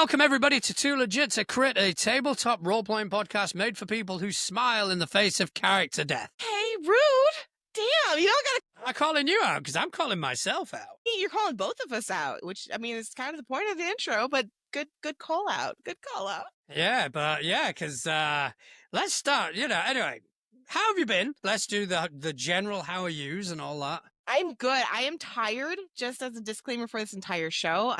Welcome, everybody, to Too Legit to Crit, a tabletop role-playing podcast made for people who smile in the face of character death. Hey, rude! Damn, you don't I'm calling you out because I'm calling myself out. you're calling both of us out, which, I mean, is kind of the point of the intro, but good call out. Good call out. Yeah, because let's start, anyway, how have you been? Let's do the general how are yous and all that. I'm good. I am tired, just as a disclaimer for this entire show.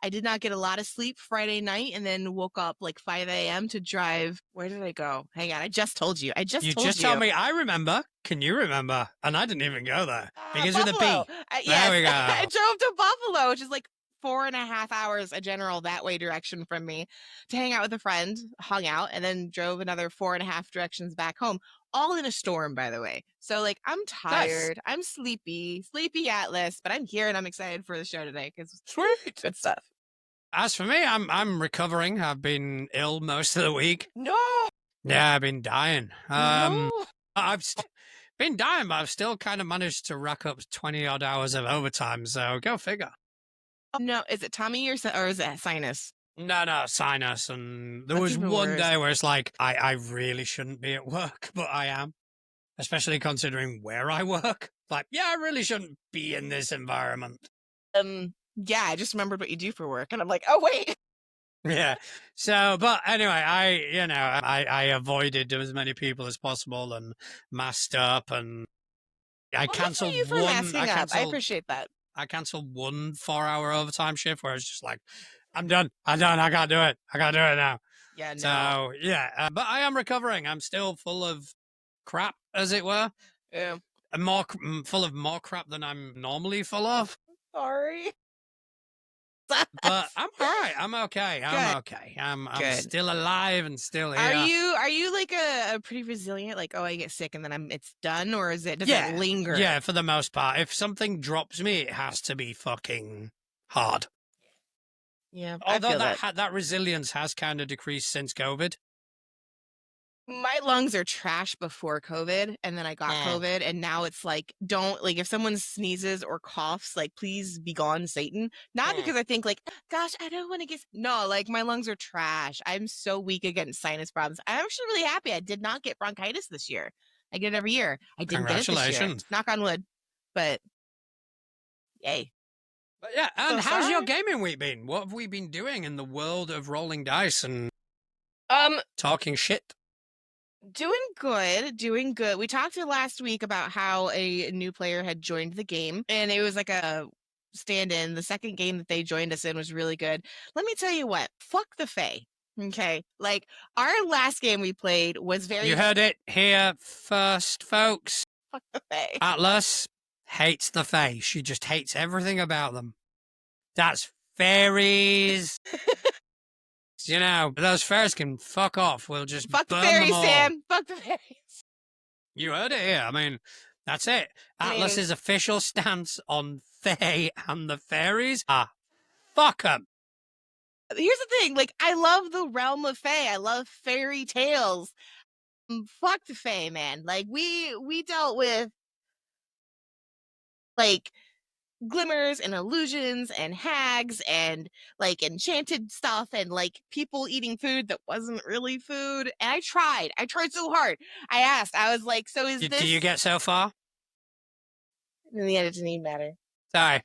I did not get a lot of sleep Friday night and then woke up like 5 a.m. to drive. Where did I go? Hang on, I just told you. You just told me I remember. Can you remember? And I didn't even go there. Because with a B. Yes, there we go. I drove to Buffalo, which is like 4.5 hours a general that way direction from me, to hang out with a friend, hung out, and then drove another 4.5 directions back home. All in a storm, by the way. So, like, I'm tired. Nice. I'm sleepy Atlas, but I'm here and I'm excited for the show today because sweet, good stuff. As for me, I'm recovering. I've been ill most of the week. No. Yeah, I've been dying. No. I've been dying, but I've still kind of managed to rack up 20-odd hours of overtime, so go figure. No, is it tummy or is it sinus? No, sinus. And there was one day where it's like, I really shouldn't be at work, but I am. Especially considering where I work. Like, yeah, I really shouldn't be in this environment. Yeah, I just remembered what you do for work, and I'm like, oh, wait. Yeah. So, but anyway, I avoided as many people as possible and masked up, and I canceled one. I appreciate that. I canceled 1 4-hour overtime shift where it's just like, I'm done. I can't do it. I gotta do it now. Yeah, no. So, yeah, but I am recovering. I'm still full of crap, as it were. Yeah. Full of more crap than I'm normally full of. Sorry. But I'm all right. I'm okay. I'm still alive and still here. Are you like a pretty resilient? Like, oh, I get sick and then it's done, or does it linger? Yeah, for the most part. If something drops me, it has to be fucking hard. Yeah. Although that resilience has kind of decreased since COVID. My lungs are trash before COVID, and then I got COVID, and now it's like, if someone sneezes or coughs, like, please be gone, Satan. Not because I think, like, gosh, I don't want to get... No, like, my lungs are trash. I'm so weak against sinus problems. I'm actually really happy I did not get bronchitis this year. I get it every year. I didn't get it this year. Knock on wood. But, yay. But yeah, and how's your gaming week been? What have we been doing in the world of rolling dice and talking shit? Doing good. We talked last week about how a new player had joined the game, and it was like a stand-in. The second game that they joined us in was really good. Let me tell you what, fuck the Fae. Okay, like, our last game we played was very... You heard it here first, folks. Fuck the Fae. Atlas hates the Fae. She just hates everything about them. That's fairies. You know, those fairies can fuck off. We'll just fuck burn the fairies, them all. Sam. Fuck the fairies. You heard it here. I mean, that's it. Atlas's official stance on Fae and the fairies are fuck them. Here's the thing. Like, I love the realm of Fae. I love fairy tales. Fuck the Fae, man. Like, we dealt with, like, glimmers and illusions and hags and, like, enchanted stuff and, like, people eating food that wasn't really food. And I tried so hard. I asked, I was like, so is this... Do you get so far? In the end, it didn't even matter. Sorry.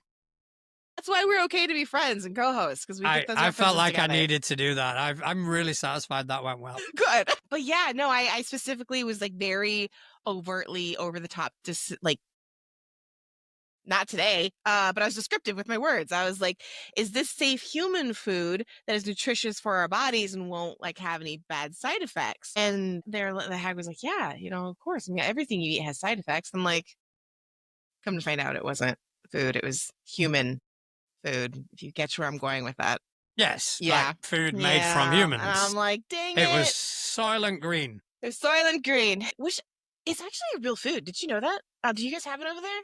That's why we're okay to be friends and co-hosts, because we get those I felt like together. I needed to do that. I'm really satisfied that went well. Good. But yeah, no, I specifically was, like, very overtly over the top, just, like, not today, but I was descriptive with my words. I was like, is this safe human food that is nutritious for our bodies and won't, like, have any bad side effects? And the hag was like, yeah, of course. I mean, everything you eat has side effects. I'm like, come to find out, it wasn't food. It was human food, if you get where I'm going with that. Yes. Yeah. Like food made from humans. And I'm like, dang it. It was Soylent Green. It was Soylent Green, which is actually a real food. Did you know that? Do you guys have it over there?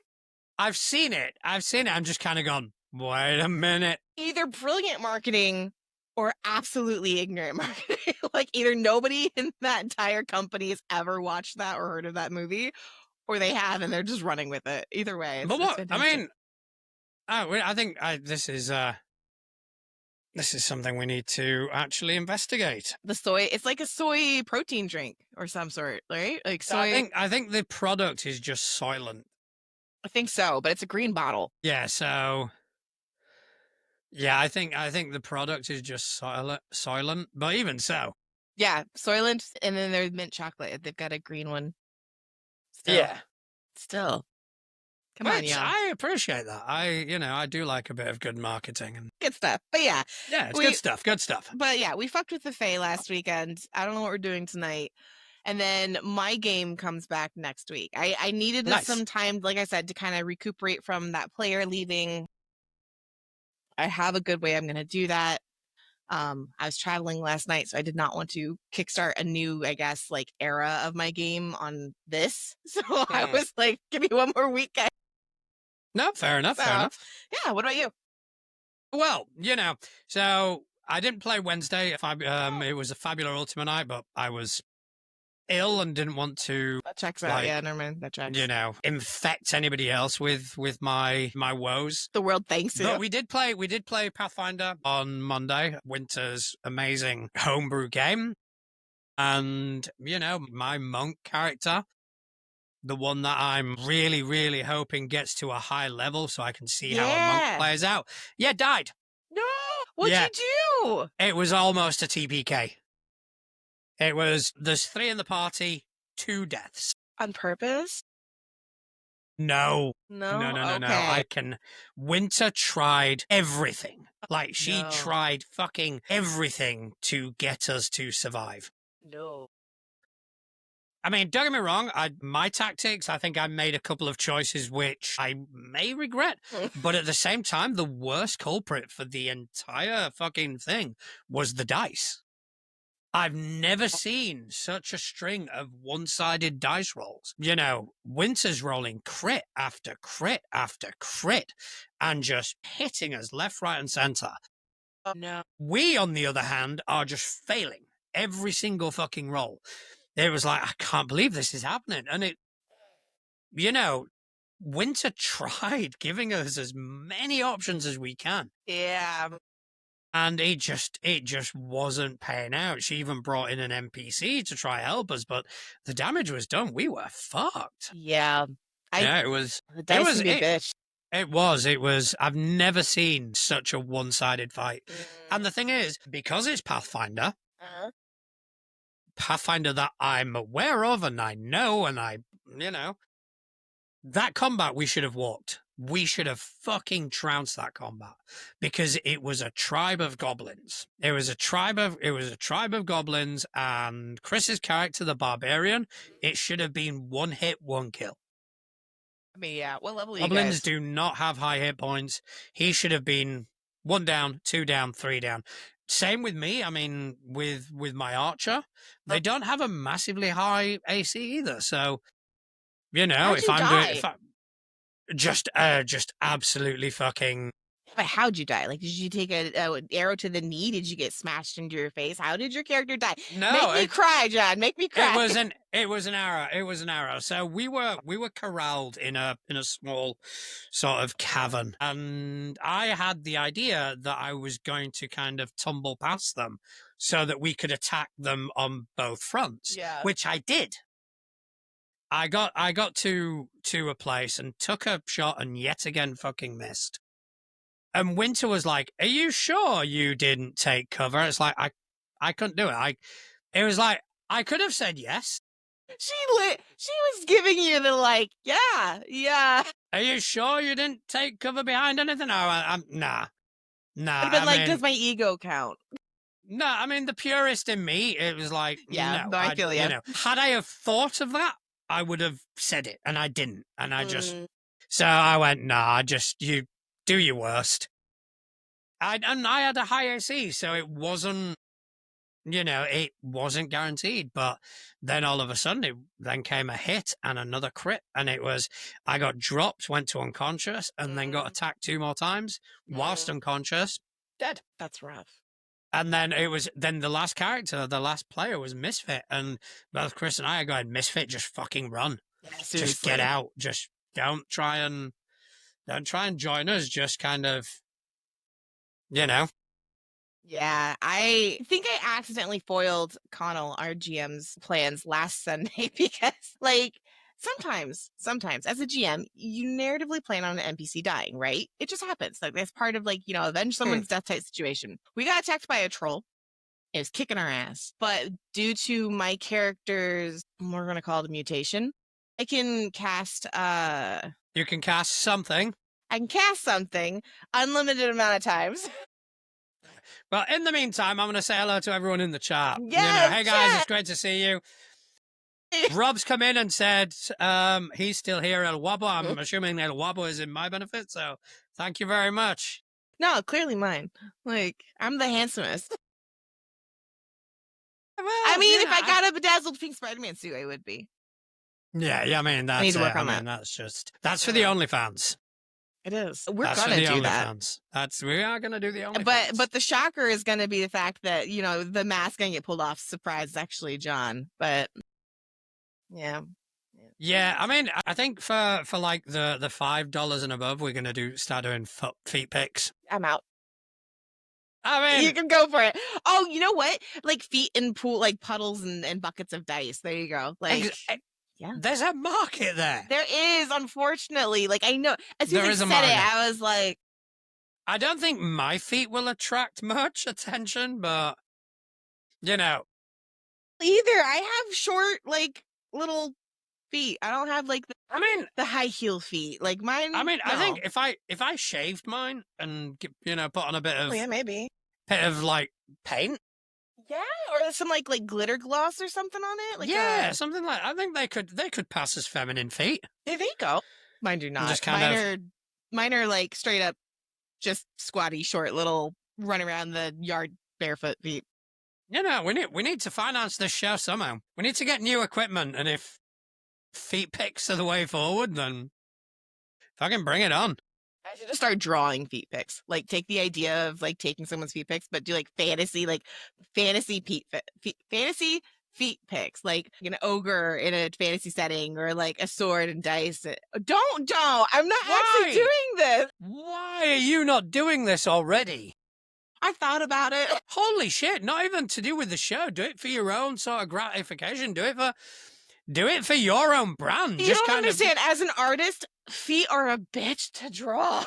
I've seen it. I'm just kind of gone, wait a minute. Either brilliant marketing or absolutely ignorant marketing. Like, either nobody in that entire company has ever watched that or heard of that movie, or they have and they're just running with it. Either way. But what? I mean, I think this is This is something we need to actually investigate. The soy, it's like a soy protein drink or some sort, right? Like soy. I think the product is just Soylent. I think so, but it's a green bottle. Yeah, so yeah, I think the product is just Soylent, but even so. Yeah, Soylent, and then there's mint chocolate. They've got a green one. Yeah. Still. Come on, Which y'all. I appreciate that. I do like a bit of good marketing and Good stuff. But yeah, yeah, it's we good stuff. Good stuff. but yeah, we fucked with the Fae last weekend. I don't know what we're doing tonight. And then my game comes back next week. I needed Nice. some time, like I said, to kind of recuperate from that player leaving. I have a good way I'm going to do that. I was traveling last night, so I did not want to kickstart a new, I guess, like era of my game on this. So I was like, give me one more week, guys. No, fair enough. Fair enough. Yeah. What about you? Well, so I didn't play Wednesday. It was a Fabula Ultima night, but I was ill and didn't want to. That checks out. Yeah, never mind. That checks. Infect anybody else with my woes. The world thanks you. But we did play Pathfinder on Monday, Winter's amazing homebrew game. And, my monk character, the one that I'm really, really hoping gets to a high level so I can see how a monk plays out. Yeah, died. No! What'd you do? It was almost a TPK. There's 3 in the party, 2 deaths. On purpose? No. No? No. Winter tried everything. Like, she tried fucking everything to get us to survive. No. I mean, don't get me wrong, my tactics, I think I made a couple of choices which I may regret. But at the same time, the worst culprit for the entire fucking thing was the dice. I've never seen such a string of one-sided dice rolls. Winter's rolling crit after crit after crit and just hitting us left, right, and center. No. We, on the other hand, are just failing every single fucking roll. It was like, I can't believe this is happening. And Winter tried giving us as many options as we can. Yeah. And it just wasn't paying out. She even brought in an NPC to try help us, but the damage was done. We were fucked. Yeah. It was. The dice can be a bitch. It was. I've never seen such a one-sided fight. And the thing is, because it's Pathfinder, Pathfinder that I'm aware of and I know, and that combat we should have walked. We should have fucking trounced that combat because it was a tribe of goblins. It was a tribe of goblins, and Chris's character, the barbarian, it should have been 1 hit, 1 kill. I mean, yeah. What level are you Goblins guys? do not have high hit points. He should have been 1 down, 2 down, 3 down. Same with me. I mean, with my archer, they don't have a massively high AC either. So, if I'm just absolutely fucking. But how'd you die? Like, did you take a arrow to the knee? Did you get smashed into your face? How did your character die? No, make me cry, John. Make me cry. It was an arrow. It was an arrow. So we were corralled in a small sort of cavern, and I had the idea that I was going to kind of tumble past them so that we could attack them on both fronts. Yeah. Which I did. I got to a place and took a shot and yet again fucking missed. And Winter was like, "Are you sure you didn't take cover?" It's like I couldn't do it. It was like I could have said yes. She was giving you the yeah. Are you sure you didn't take cover behind anything? No, I'm nah. But does my ego count? No, I mean the purist in me, it was like, yeah, no, I feel you. Had I have thought of that, I would have said it, and I didn't, and I just. So I went, nah, just you do your worst. I had a high AC, so it wasn't, it wasn't guaranteed. But then all of a sudden, then came a hit and another crit, and it was, I got dropped, went to unconscious, and then got attacked 2 more times whilst unconscious, dead. That's rough. And then the last character, the last player was Misfit, and both Chris and I are going, Misfit, just fucking run. Yeah, just get out. Just don't try and join us. Just kind of, Yeah, I think I accidentally foiled Connell, our GM's plans last Sunday because, like, sometimes as a GM, you narratively plan on an NPC dying, right? It just happens. Like, that's part of, like, avenge someone's death type situation. We got attacked by a troll. It was kicking our ass. But due to my character's, we're going to call it a mutation, I can cast, You can cast something. I can cast something unlimited amount of times. Well, in the meantime, I'm going to say hello to everyone in the chat. Yes, hey guys, chat. it's great to see you. Rob's come in and said he's still here, El Wabo. I'm assuming El Wabo is in my benefit, so thank you very much. No, clearly mine. Like, I'm the handsomest. Well, I mean, if I got a bedazzled pink Spider-Man suit, I would be. Yeah, I mean, that's I need to work on that. That's for the OnlyFans. It is. We're that's gonna for the do OnlyFans. We are gonna do the OnlyFans. But the shocker is gonna be the fact that, the mask gonna get pulled off. Surprise, it's actually John. But yeah. Yeah, I mean, I think for like the $5 and above, we're gonna start doing feet pics. I'm out. I mean, you can go for it. Oh, you know what? Like feet in pool, like puddles and buckets of dice. There you go. Like, yeah, there's a market there. There is, unfortunately. Like, I know. As soon as I said it, I was like, I don't think my feet will attract much attention, but either. I have short, like, little feet. I don't have like the high heel feet. Like mine. I mean, no. I think if I shaved mine and put on a bit of maybe bit of like paint. Yeah, or some like glitter gloss or something on it. Like something like. I think they could pass as feminine feet. There they go. Mine do not. Mine are like straight up, just squatty, short, little run around the yard barefoot feet. We need to finance this show somehow. We need to get new equipment, and if feet pics are the way forward, then fucking bring it on. I should just start drawing feet pics. Like, take the idea of like taking someone's feet pics, but do like fantasy feet pics, like an ogre in a fantasy setting, or like a sword and dice. Don't! I'm not actually doing this. Why are you not doing this already? I thought about it. Holy shit! Not even to do with the show. Do it for your own sort of gratification. Do it for your own brand. You don't understand. As an artist, feet are a bitch to draw.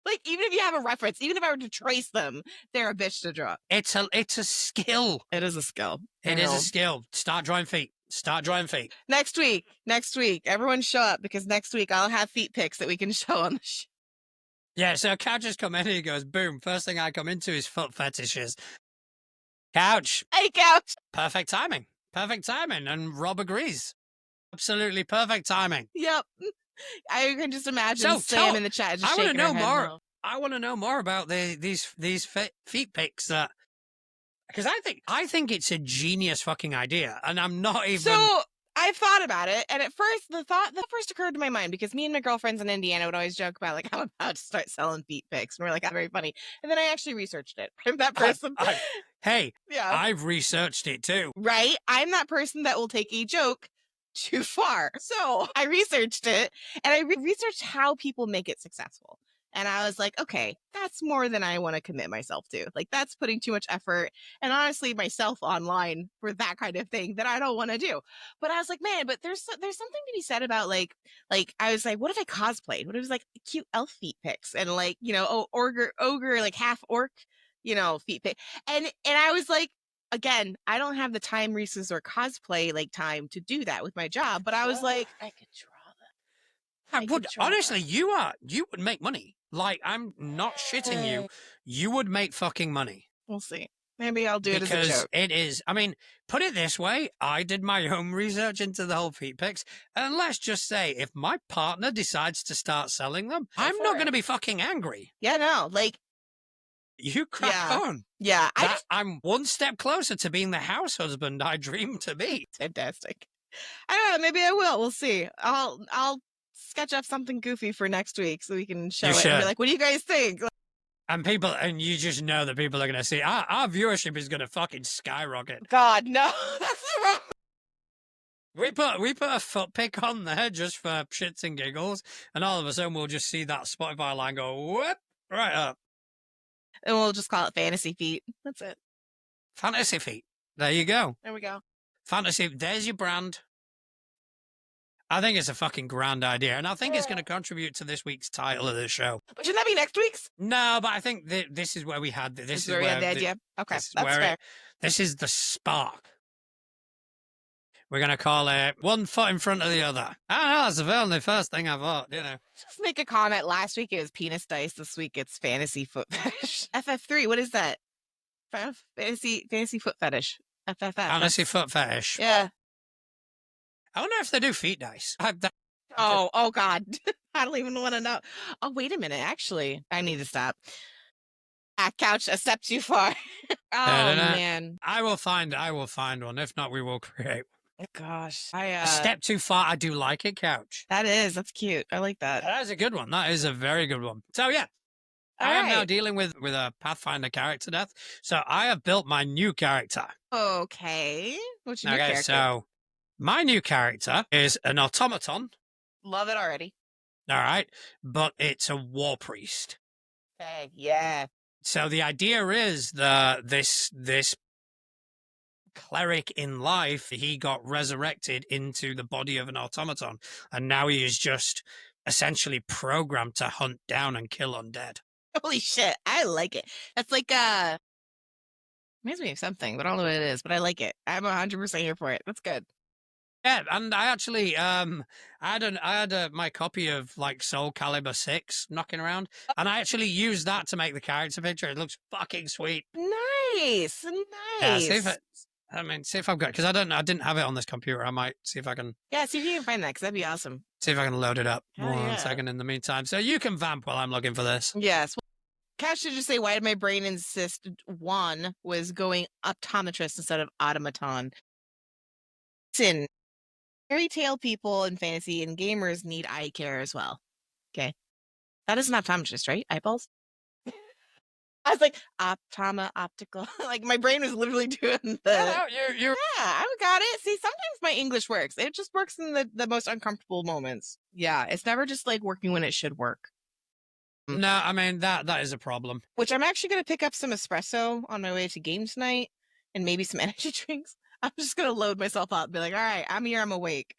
Like, even if you have a reference, even if I were to trace them, they're a bitch to draw. It's a skill. It is a skill. It is a skill. Start drawing feet. Next week, everyone show up, because next week I'll have feet pics that we can show on the show. Yeah, so Couch has come in and he goes, boom, first thing I come into is foot fetishes. Couch. Hey, Couch. Perfect timing. And Rob agrees. Absolutely perfect timing. Yep. I can just imagine Sam in the chat just shaking her head. I want to know more about these feet pics because I think it's a genius fucking idea, and I'm not even. So I've thought about it, and at first the thought first occurred to my mind, because me and my girlfriends in Indiana would always joke about, like, I'm about to start selling feet pics, and we're like, that's very funny. And then I actually researched it. I'm that person. I've researched it too. Right? I'm that person that will take a joke too far. So I researched it, and I researched how people make it successful. And I was like, okay, that's more than I want to commit myself to. Like, that's putting too much effort, and honestly, myself online for that kind of thing that I don't want to do. But I was like, man, but there's something to be said about like I was like, what if I cosplayed? What if it was like cute elf feet pics, and like, ogre, like half orc, feet pic. And I was like, again, I don't have the time, resources, or cosplay like time to do that with my job. But I was like, I could draw that. Honestly, you would make money. Like, I'm not shitting you. You would make fucking money. We'll see. Maybe I'll do it as a joke. Because it is, I mean, put it this way, I did my own research into the whole feet pics, and let's just say, if my partner decides to start selling them, I'm not going to be fucking angry. Yeah, no, like, you crack on. Yeah. I'm one step closer to being the house husband I dream to be. Fantastic. I don't know, maybe I will. We'll see. I'll sketch up something goofy for next week so we can show it and be like, what do you guys think? And you just know that people are going to see our viewership is going to fucking skyrocket. God, no. That's wrong. We put a foot pic on there just for shits and giggles, and all of a sudden we'll just see that Spotify line go whoop right up. And we'll just call it Fantasy Feet. That's it. Fantasy Feet. There you go. There we go. Fantasy. There's your brand. I think it's a fucking grand idea, and I think it's going to contribute to this week's title of the show. But shouldn't that be next week's? No, but I think this is where we had this is where we had the idea. Okay, this is that's fair. This is the spark. We're going to call it one foot in front of the other. I don't know, that's the only first thing I thought, you know. Just make a comment. Last week it was penis dice. This week it's fantasy foot fetish. FF3, what is that? Fantasy foot fetish. FFF. Fantasy foot fetish. Yeah. I wonder if they do feet dice. Oh God. I don't even want to know. Oh, wait a minute. Actually, I need to stop. Couch a step too far. Man. I will find one. If not, we will create. Oh, gosh. A step too far. I do like it, couch. That's cute. I like that. That is a good one. That is a very good one. So yeah. I am now dealing with a Pathfinder character death. So I have built my new character. Okay. What's your new character? So my new character is an automaton. Love it already. All right. But it's a war priest. Okay. Yeah. So the idea is that this cleric in life, he got resurrected into the body of an automaton, and now he is just essentially programmed to hunt down and kill undead. Holy shit, I like it. That's like reminds me of something, but I don't know what it is, but I like it. I'm 100% here for it. That's good. Yeah, and I actually I had my copy of like Soul Calibur 6 knocking around, and I actually used that to make the character picture. It looks fucking sweet. Nice. Yeah, see if I've got, because I didn't have it on this computer. I might see if I can. Yeah, see if you can find that, because that'd be awesome. See if I can load it up. Hell One second in the meantime. So you can vamp while I'm looking for this. Yes. Cash should just say, why did my brain insist one was going optometrist instead of automaton? Listen, fairy tale people and fantasy and gamers need eye care as well. Okay. That is an optometrist, right? Eyeballs? I was like, optical. Like, my brain was literally doing the... Yeah, Yeah, I got it. See, sometimes my English works. It just works in the most uncomfortable moments. Yeah, it's never just, like, working when it should work. No, I mean, that is a problem. Which I'm actually going to pick up some espresso on my way to game tonight and maybe some energy drinks. I'm just going to load myself up and be like, all right, I'm here, I'm awake.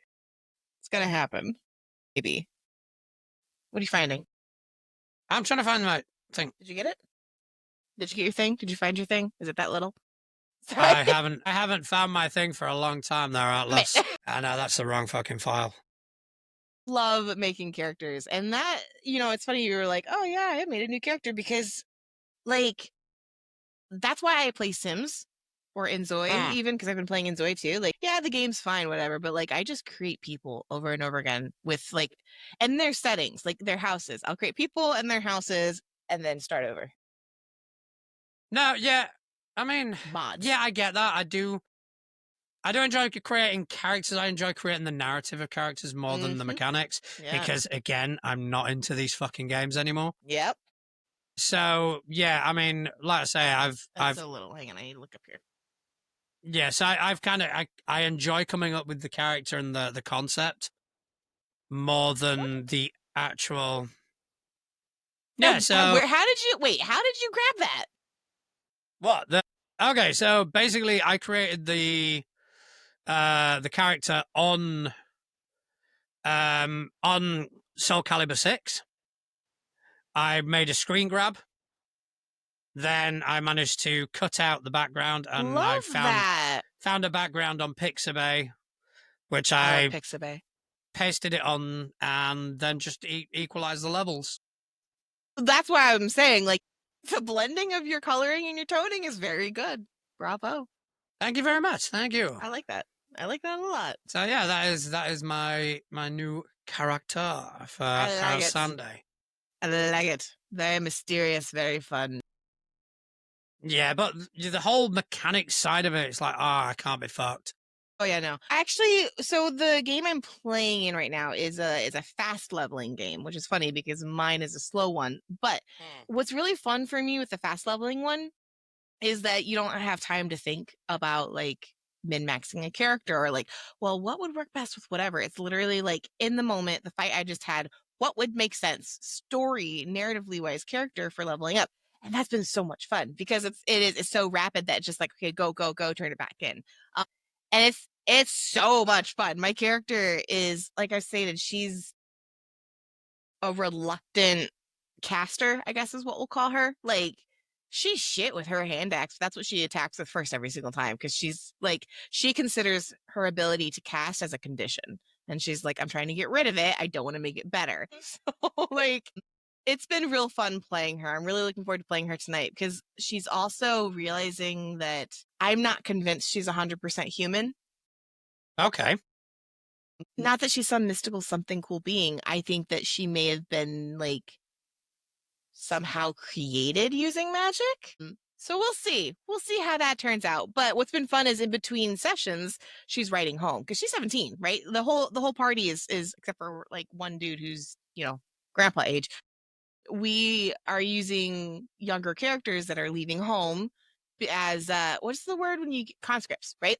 It's going to happen. Maybe. What are you finding? I'm trying to find my thing. Did you get it? Did you get your thing? Did you find your thing? Is it that little? Sorry. I haven't found my thing for a long time there, Atlas. I know that's the wrong fucking file. Love making characters. And that, it's funny you were like, oh yeah, I made a new character because, like, that's why I play Sims or Inzoi even, because I've been playing Inzoi too. Like, yeah, the game's fine, whatever, but like I just create people over and over again with like, and their settings, like their houses. I'll create people and their houses and then start over. No, yeah. I mean, mods. Yeah, I get that. I do enjoy creating characters. I enjoy creating the narrative of characters more than the mechanics. Yeah. Because again, I'm not into these fucking games anymore. Yep. So yeah, I mean, like I say, I've a little. Hang on, I need to look up here. Yeah, so I enjoy coming up with the character and the concept more than the actual. Yeah. So how did you grab that? What? Okay, so basically I created the character on Soul Calibur 6. I made a screen grab. Then I managed to cut out the background, and I found a background on Pixabay, which I Pixabay. Pasted it on, and then just equalized the levels. That's why I'm saying, like, the blending of your coloring and your toning is very good. Bravo. Thank you very much. Thank you. I like that. I like that a lot. So yeah, that is my new character for Sunday. I like it. Very mysterious, very fun. Yeah, but the whole mechanics side of it, it's like, I can't be fucked. Oh yeah, no. Actually, so the game I'm playing in right now is a fast leveling game, which is funny because mine is a slow one. But what's really fun for me with the fast leveling one is that you don't have time to think about like min-maxing a character or like, well, what would work best with whatever. It's literally like in the moment, the fight I just had, what would make sense, story, narratively wise character for leveling up. And that's been so much fun because it's so rapid that it's just like, okay, go, go, go, turn it back in. And it's so much fun. My character is, like I stated, she's a reluctant caster, I guess is what we'll call her. Like, she's shit with her hand axe. That's what she attacks with first every single time, because she's like, she considers her ability to cast as a condition. And she's like, I'm trying to get rid of it. I don't want to make it better. So, like, it's been real fun playing her. I'm really looking forward to playing her tonight, because she's also realizing that I'm not convinced she's 100% human. Okay. Not that she's some mystical something cool being. I think that she may have been like somehow created using magic. So we'll see. We'll see how that turns out. But what's been fun is in between sessions, she's writing home, because she's 17, right? The whole party is except for like one dude who's, grandpa age. We are using younger characters that are leaving home as what's the word when you conscripts, right?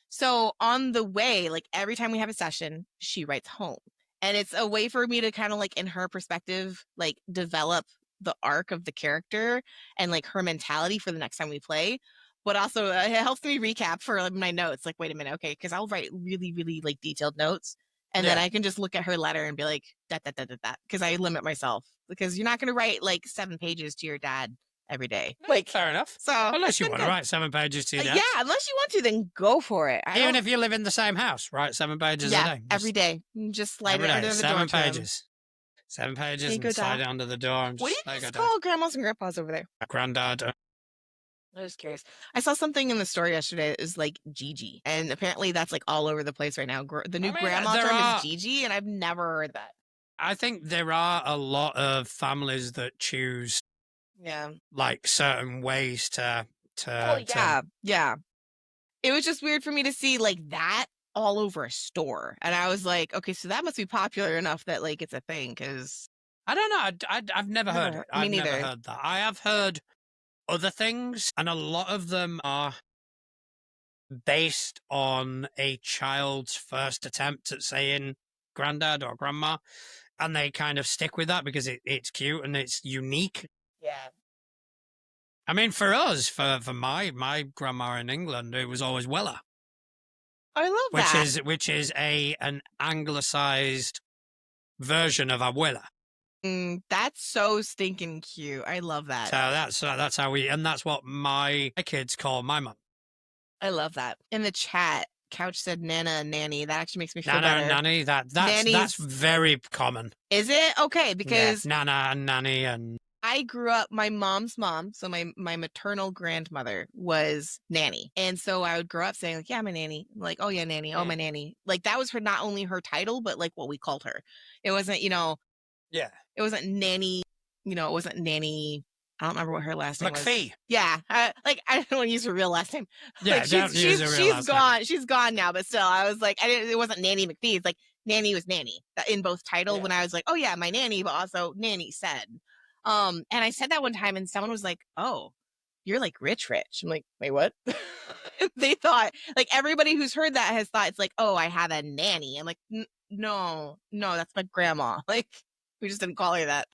So on the way, like every time we have a session, she writes home. And it's a way for me to kind of like, in her perspective, like develop the arc of the character and like her mentality for the next time we play. But also it helps me recap for like, my notes. Like, wait a minute, okay, because I'll write really, really like detailed notes. And then I can just look at her letter and be like, that, because I limit myself. Because you're not going to write like 7 pages to your dad every day. Like, fair enough. So unless you want to write 7 pages to your dad. yeah, unless you want to, then go for it. Even if you live in the same house, write 7 pages a day. Every day. Just slide it under the door. 7 pages. 7 pages and slide it under the door. And what do you call grandmas and grandpas over there? Granddad. I was curious. I saw something in the store yesterday that was like Gigi, and apparently that's like all over the place right now. The new grandma term is Gigi, and I've never heard that. I think there are a lot of families that choose, like certain ways to. Yeah. It was just weird for me to see like that all over a store, and I was like, okay, so that must be popular enough that like it's a thing. Because I don't know. I've never heard it. I've never heard that. I have heard other things, and a lot of them are based on a child's first attempt at saying granddad or grandma, and they kind of stick with that because it's cute and it's unique. Yeah. I mean, for us, for my grandma in England, it was always Willa. I love that. Which is an anglicized version of abuela. That's so stinking cute. I love that. So that's how that's what my kids call my mum. I love that. In the chat, Couch said Nana and Nanny. That actually makes me feel Nana better. and Nanny, that's very common. Is it? Okay, because Nana and Nanny. And I grew up, my mom's mom, so my maternal grandmother was Nanny. And so I would grow up saying, like, yeah, I'm a nanny. Like, oh yeah, Nanny. Oh, my nanny. Like, that was not only her title, but like what we called her. It wasn't, it wasn't Nanny, it wasn't Nanny. I don't remember what her last name McPhee. was. Yeah. I don't want to use her real last name. Yeah, like, don't use her real last name. She's gone now, but still, I was like, it wasn't Nanny McPhee. It's like Nanny was Nanny in both title when I was like, oh yeah, my nanny, but also Nanny said. And I said that one time and someone was like, oh, you're like rich. I'm like, wait, what? They thought, like, everybody who's heard that has thought it's like, oh, I have a nanny. I'm like, no, that's my grandma. Like, we just didn't call her that.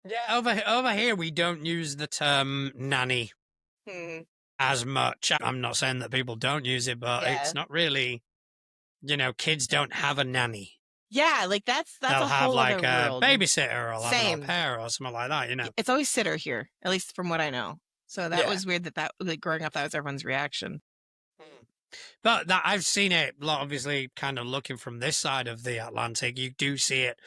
Yeah, over here we don't use the term nanny as much. I'm not saying that people don't use it, but it's not really, kids don't have a nanny. Yeah, like that's they'll a have whole like other a world. babysitter or like an au pair or something like that, It's always sitter here, at least from what I know. So that was weird that like growing up, that was everyone's reaction. But I've seen it, obviously, kind of looking from this side of the Atlantic. You do see it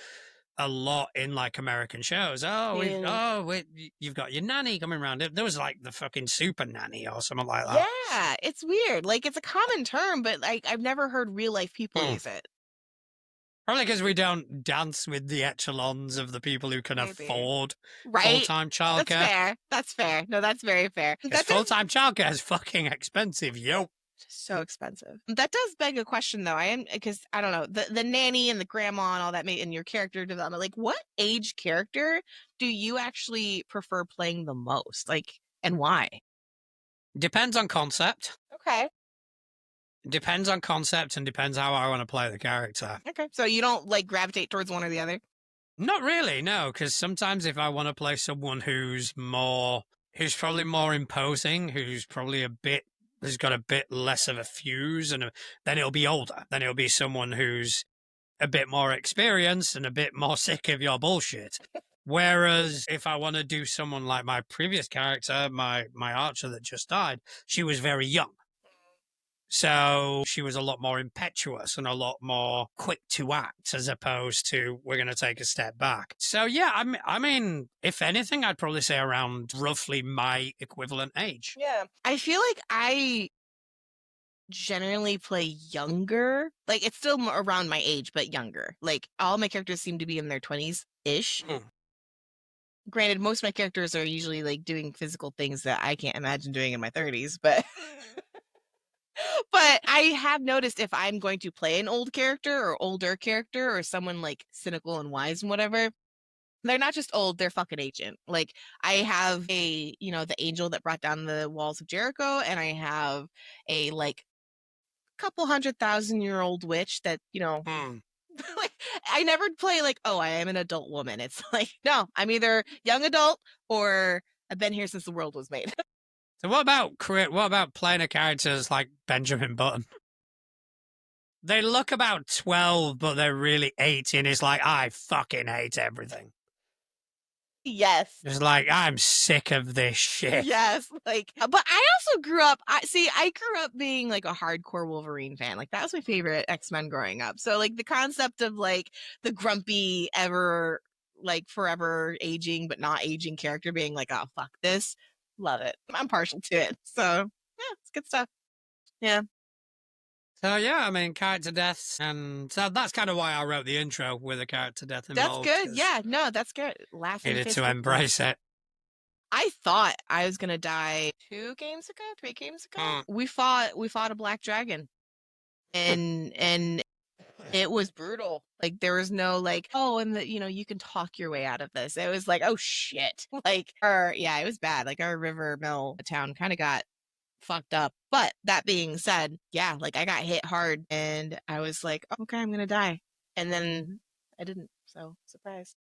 a lot in like American shows. You've got your nanny coming around. There was like the fucking super nanny or something like that. Yeah, it's weird. Like, it's a common term, but like I've never heard real life people use it. Probably because we don't dance with the echelons of the people who can afford full-time childcare. That's fair. No, that's very fair. Full-time childcare is fucking expensive, yo. So expensive. That does beg a question, though. Because I don't know, the nanny and the grandma and all that, in your character development, like, what age character do you actually prefer playing the most? Like, and why? Depends on concept. Okay. Depends on concept and depends how I want to play the character. Okay. So you don't like gravitate towards one or the other? Not really, no, because sometimes if I want to play someone who's probably more imposing, who's probably has got a bit less of a fuse, then it'll be older. Then it'll be someone who's a bit more experienced and a bit more sick of your bullshit. Whereas if I want to do someone like my previous character, my archer that just died, she was very young. So she was a lot more impetuous and a lot more quick to act as opposed to we're going to take a step back. So yeah, I mean, if anything, I'd probably say around roughly my equivalent age. Yeah. I feel like I generally play younger. Like it's still around my age, but younger. Like all my characters seem to be in their 20s-ish. Granted, most of my characters are usually like doing physical things that I can't imagine doing in my 30s, but but I have noticed if I'm going to play an old character or older character or someone like cynical and wise and whatever, they're not just old, they're fucking ancient. Like I have the angel that brought down the walls of Jericho, and I have a like couple 100,000-year-old witch that, like I never play like, oh, I am an adult woman. It's like, no, I'm either young adult or I've been here since the world was made. So what about playing a character as like Benjamin Button? They look about 12, but they're really 18. It's like, I fucking hate everything. Yes. It's like, I'm sick of this shit. Yes. Like, but I also grew up, I grew up being like a hardcore Wolverine fan. Like that was my favorite X-Men growing up. So like the concept of like the grumpy forever aging, but not aging character being like, oh, fuck this. Love it. I'm partial to it. So yeah, it's good stuff. Yeah. So yeah, I mean, character deaths, and so that's kind of why I wrote the intro with a character death involved. That's good. Yeah, no, that's good. Laughing. Needed to embrace it. I thought I was gonna die 3 games ago. We fought a black dragon, and it was brutal. Like there was no like, oh, and you can talk your way out of this. It was like, oh shit, like it was bad. Like our river mill town kind of got fucked up. But that being said, yeah, like I got hit hard and I was like, oh, okay, I'm gonna die, and then I didn't. So surprise.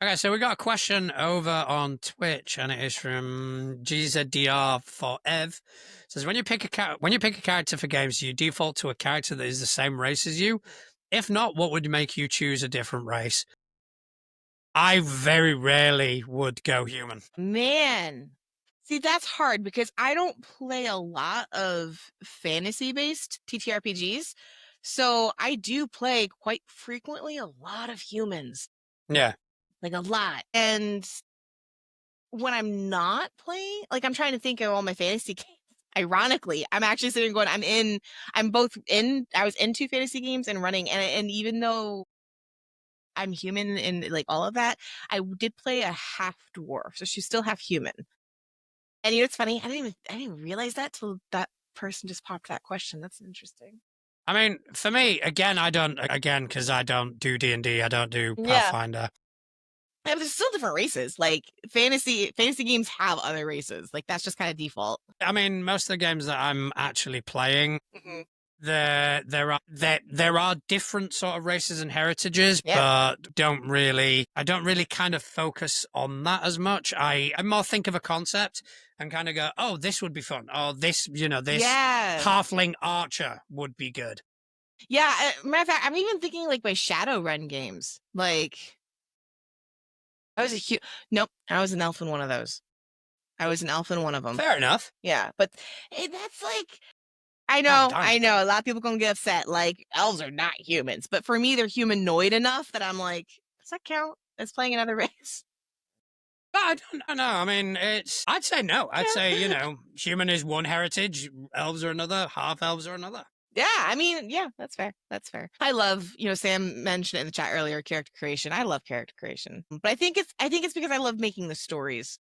Okay, so we got a question over on Twitch, and it is from GZDR for Ev. It says, when you pick a character for games, do you default to a character that is the same race as you? If not, what would make you choose a different race? I very rarely would go human. Man, see, that's hard because I don't play a lot of fantasy-based TTRPGs, so I do play quite frequently a lot of humans. Yeah. Like a lot. And when I'm not playing, like I'm trying to think of all my fantasy games. Ironically, I'm actually sitting going, I was in 2 fantasy games and running, and even though I'm human and like all of that, I did play a half dwarf, so she's still half human. And it's funny, I didn't realize that till that person just popped that question. That's interesting. I mean, for me, because I don't do D&D, I don't do Pathfinder. Yeah, but there's still different races. Like fantasy games have other races. Like that's just kind of default. I mean, most of the games that I'm actually playing, there are different sort of races and heritages, but I don't really kind of focus on that as much. I more think of a concept and kind of go, oh, this would be fun. Oh, this halfling archer would be good. Yeah, matter of fact, I'm even thinking like my Shadowrun games. Like I was I was an elf in one of those. I was an elf in one of them. Fair enough. Yeah, but that's like, I know, a lot of people gonna get upset. Like elves are not humans, but for me, they're humanoid enough that I'm like, does that count as playing another race? I don't know. I mean, I'd say no. I'd say, human is one heritage, elves are another, half elves are another. Yeah, I mean, yeah, that's fair. That's fair. I love, Sam mentioned it in the chat earlier, character creation. I love character creation, but I think it's because I love making the stories.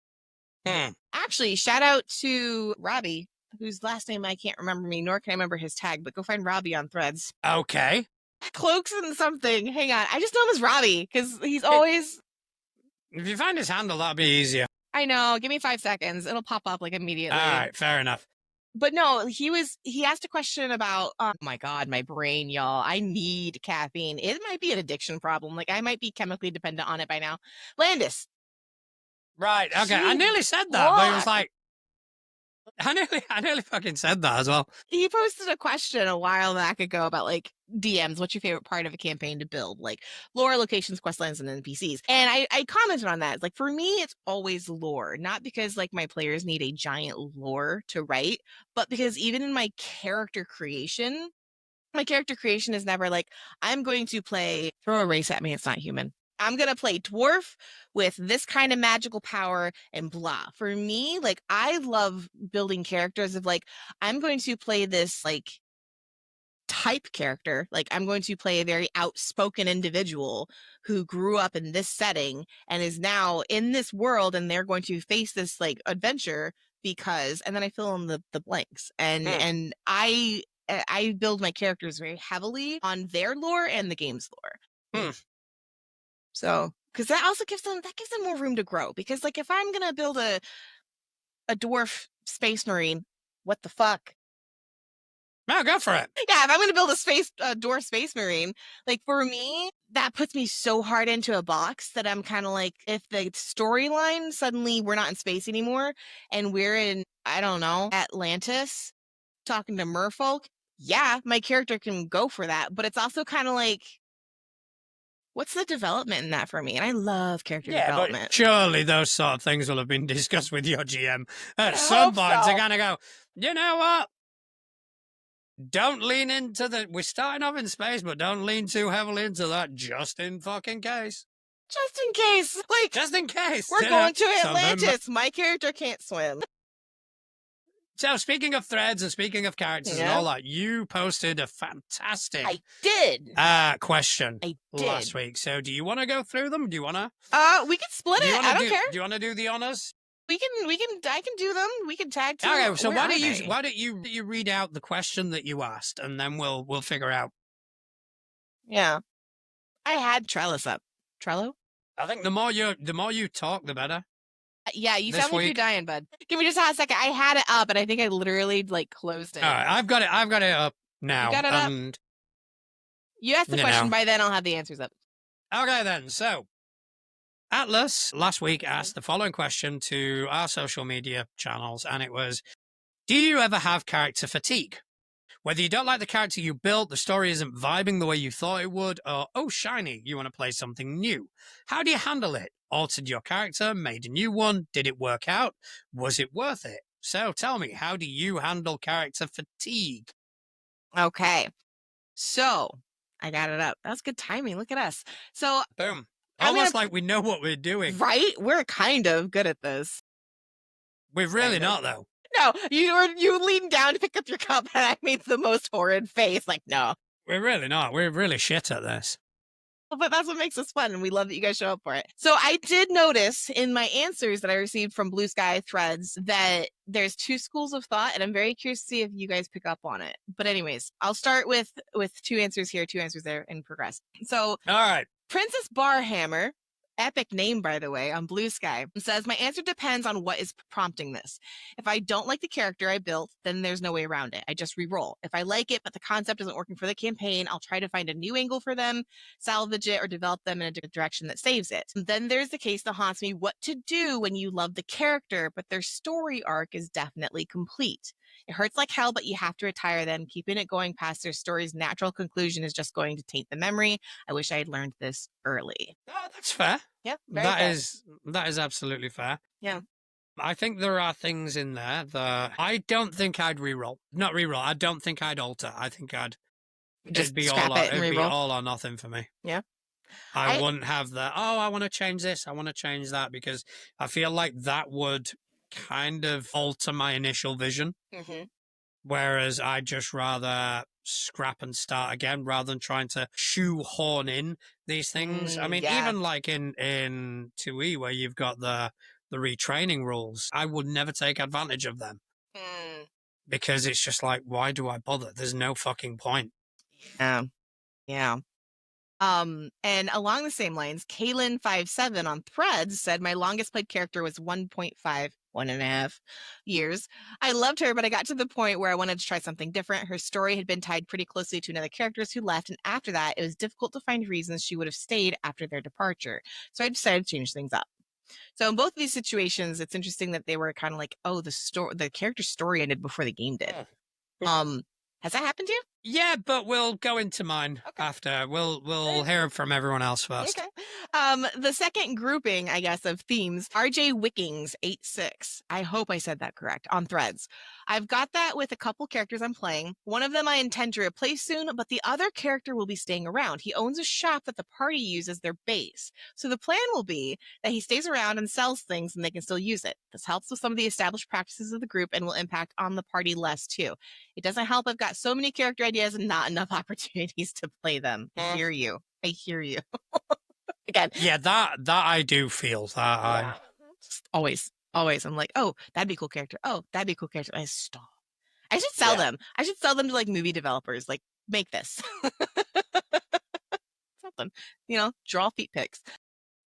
Actually, shout out to Robbie, whose last name I can't remember nor can I remember his tag, but go find Robbie on Threads. Okay. Cloaks and something. Hang on. I just know him as Robbie because he's always... If you find his handle, that'll be easier. I know. Give me 5 seconds. It'll pop up like immediately. All right. Fair enough. But no, he asked a question about, oh my God, my brain, y'all. I need caffeine. It might be an addiction problem. Like I might be chemically dependent on it by now. Landis. Right. Okay. I nearly said that, but it was like, I nearly fucking said that as well. He posted a question a while back ago about like DMs. What's your favorite part of a campaign to build? Like lore, locations, questlands, and NPCs. And I commented on that. Like for me, it's always lore, not because like my players need a giant lore to write, but because even in my character creation is never like, I'm going to play, throw a race at me, it's not human. I'm going to play dwarf with this kind of magical power and blah. For me, like, I love building characters of like, I'm going to play this like type character. Like, I'm going to play a very outspoken individual who grew up in this setting and is now in this world, and they're going to face this like adventure because, and then I fill in the blanks. And I build my characters very heavily on their lore and the game's lore. So, because that also gives them more room to grow. Because like if I'm gonna build a dwarf space marine, what the fuck? No, go for it. Yeah, if I'm gonna build a dwarf space marine, like for me, that puts me so hard into a box that I'm kind of like, if the storyline suddenly we're not in space anymore and we're in, I don't know, Atlantis, talking to merfolk, yeah, my character can go for that. But it's also kind of like, what's the development in that for me? And I love character development. But surely those sort of things will have been discussed with your GM at some point to kind of go, you know what? Don't lean into we're starting off in space, but don't lean too heavily into that just in fucking case. Just in case. Like, just in case. We're going to Atlantis. My character can't swim. So speaking of threads and speaking of characters and all that, you posted a fantastic question last week. So do you want to go through them? Do you want to? We can split it. I don't care. Do you want to do the honors? I can do them. We can tag team. Okay, so why don't you read out the question that you asked, and then we'll figure out. Yeah. I had Trellis up. Trello? I think the more you talk, the better. Yeah, you sound like you're dying, bud. Give me just a second. I had it up, and I think I literally like closed it. All right, I've got it up now. You got it up? You asked the question. By then, I'll have the answers up. Okay, then. So, Atlas last week asked the following question to our social media channels, and it was, do you ever have character fatigue? Whether you don't like the character you built, the story isn't vibing the way you thought it would, or, oh, shiny, you want to play something new. How do you handle it? Altered your character, made a new one, did it work out? Was it worth it? So tell me, how do you handle character fatigue? Okay. So, I got it up. That's good timing. Look at us. So, boom. Almost like we know what we're doing. Right? We're kind of good at this. We're really not, though. No, you leaned down to pick up your cup, and I made the most horrid face. Like, no. We're really not. We're really shit at this. But that's what makes us fun, and we love that you guys show up for it. So I did notice in my answers that I received from Blue Sky threads that there's two schools of thought, and I'm very curious to see if you guys pick up on it. But anyways, I'll start with two answers here, two answers there, and progress. So, all right. Princess Barhammer, epic name, by the way, on Blue Sky, says, my answer depends on what is prompting this. If I don't like the character I built, then there's no way around it. I just re-roll. If I like it, but the concept isn't working for the campaign, I'll try to find a new angle for them, salvage it, or develop them in a different direction that saves it. Then there's the case that haunts me, what to do when you love the character, but their story arc is definitely complete. It hurts like hell, but you have to retire them. Keeping it going past their story's natural conclusion is just going to taint the memory. I wish I had learned this early. Oh, that's fair. Yeah, that is absolutely fair. Yeah. I think there are things in there that I don't think I'd reroll. Not reroll. I don't think I'd alter. I think it'd be all or nothing for me. Yeah. I wouldn't have that. Oh, I want to change this. I want to change that, because I feel like that would kind of alter my initial vision. Mm-hmm. Whereas I'd just rather scrap and start again rather than trying to shoehorn in these things. I mean, even like in 2E where you've got the retraining rules, I would never take advantage of them. Because it's just like, why do I bother? There's no fucking point. Yeah. And along the same lines, Kaylin57 on Threads said, my longest played character was 1.5 1.5 years. I loved her, but I got to the point where I wanted to try something different. Her story had been tied pretty closely to another characters who left, and after that, it was difficult to find reasons she would have stayed after their departure. So I decided to change things up. So in both of these situations, it's interesting that they were kind of like, oh, the character story ended before the game did. Has that happened to you? Yeah, but we'll go into mine after. We'll hear from everyone else first. Okay. The second grouping, I guess, of themes, RJ Wickings 86. I hope I said that correct on Threads. I've got that with a couple characters I'm playing. One of them I intend to replace soon, but the other character will be staying around. He owns a shop that the party uses their base. So the plan will be that he stays around and sells things and they can still use it. This helps with some of the established practices of the group and will impact on the party less too. It doesn't help I've got so many character ideas and not enough opportunities to play them. I hear you. Again. Yeah, that I do feel that. Yeah. Always. I'm like, oh, that'd be a cool character. Oh, that'd be a cool character. I stop. I should sell them. I should sell them to like movie developers. Like, make this. Something. Draw feet pics.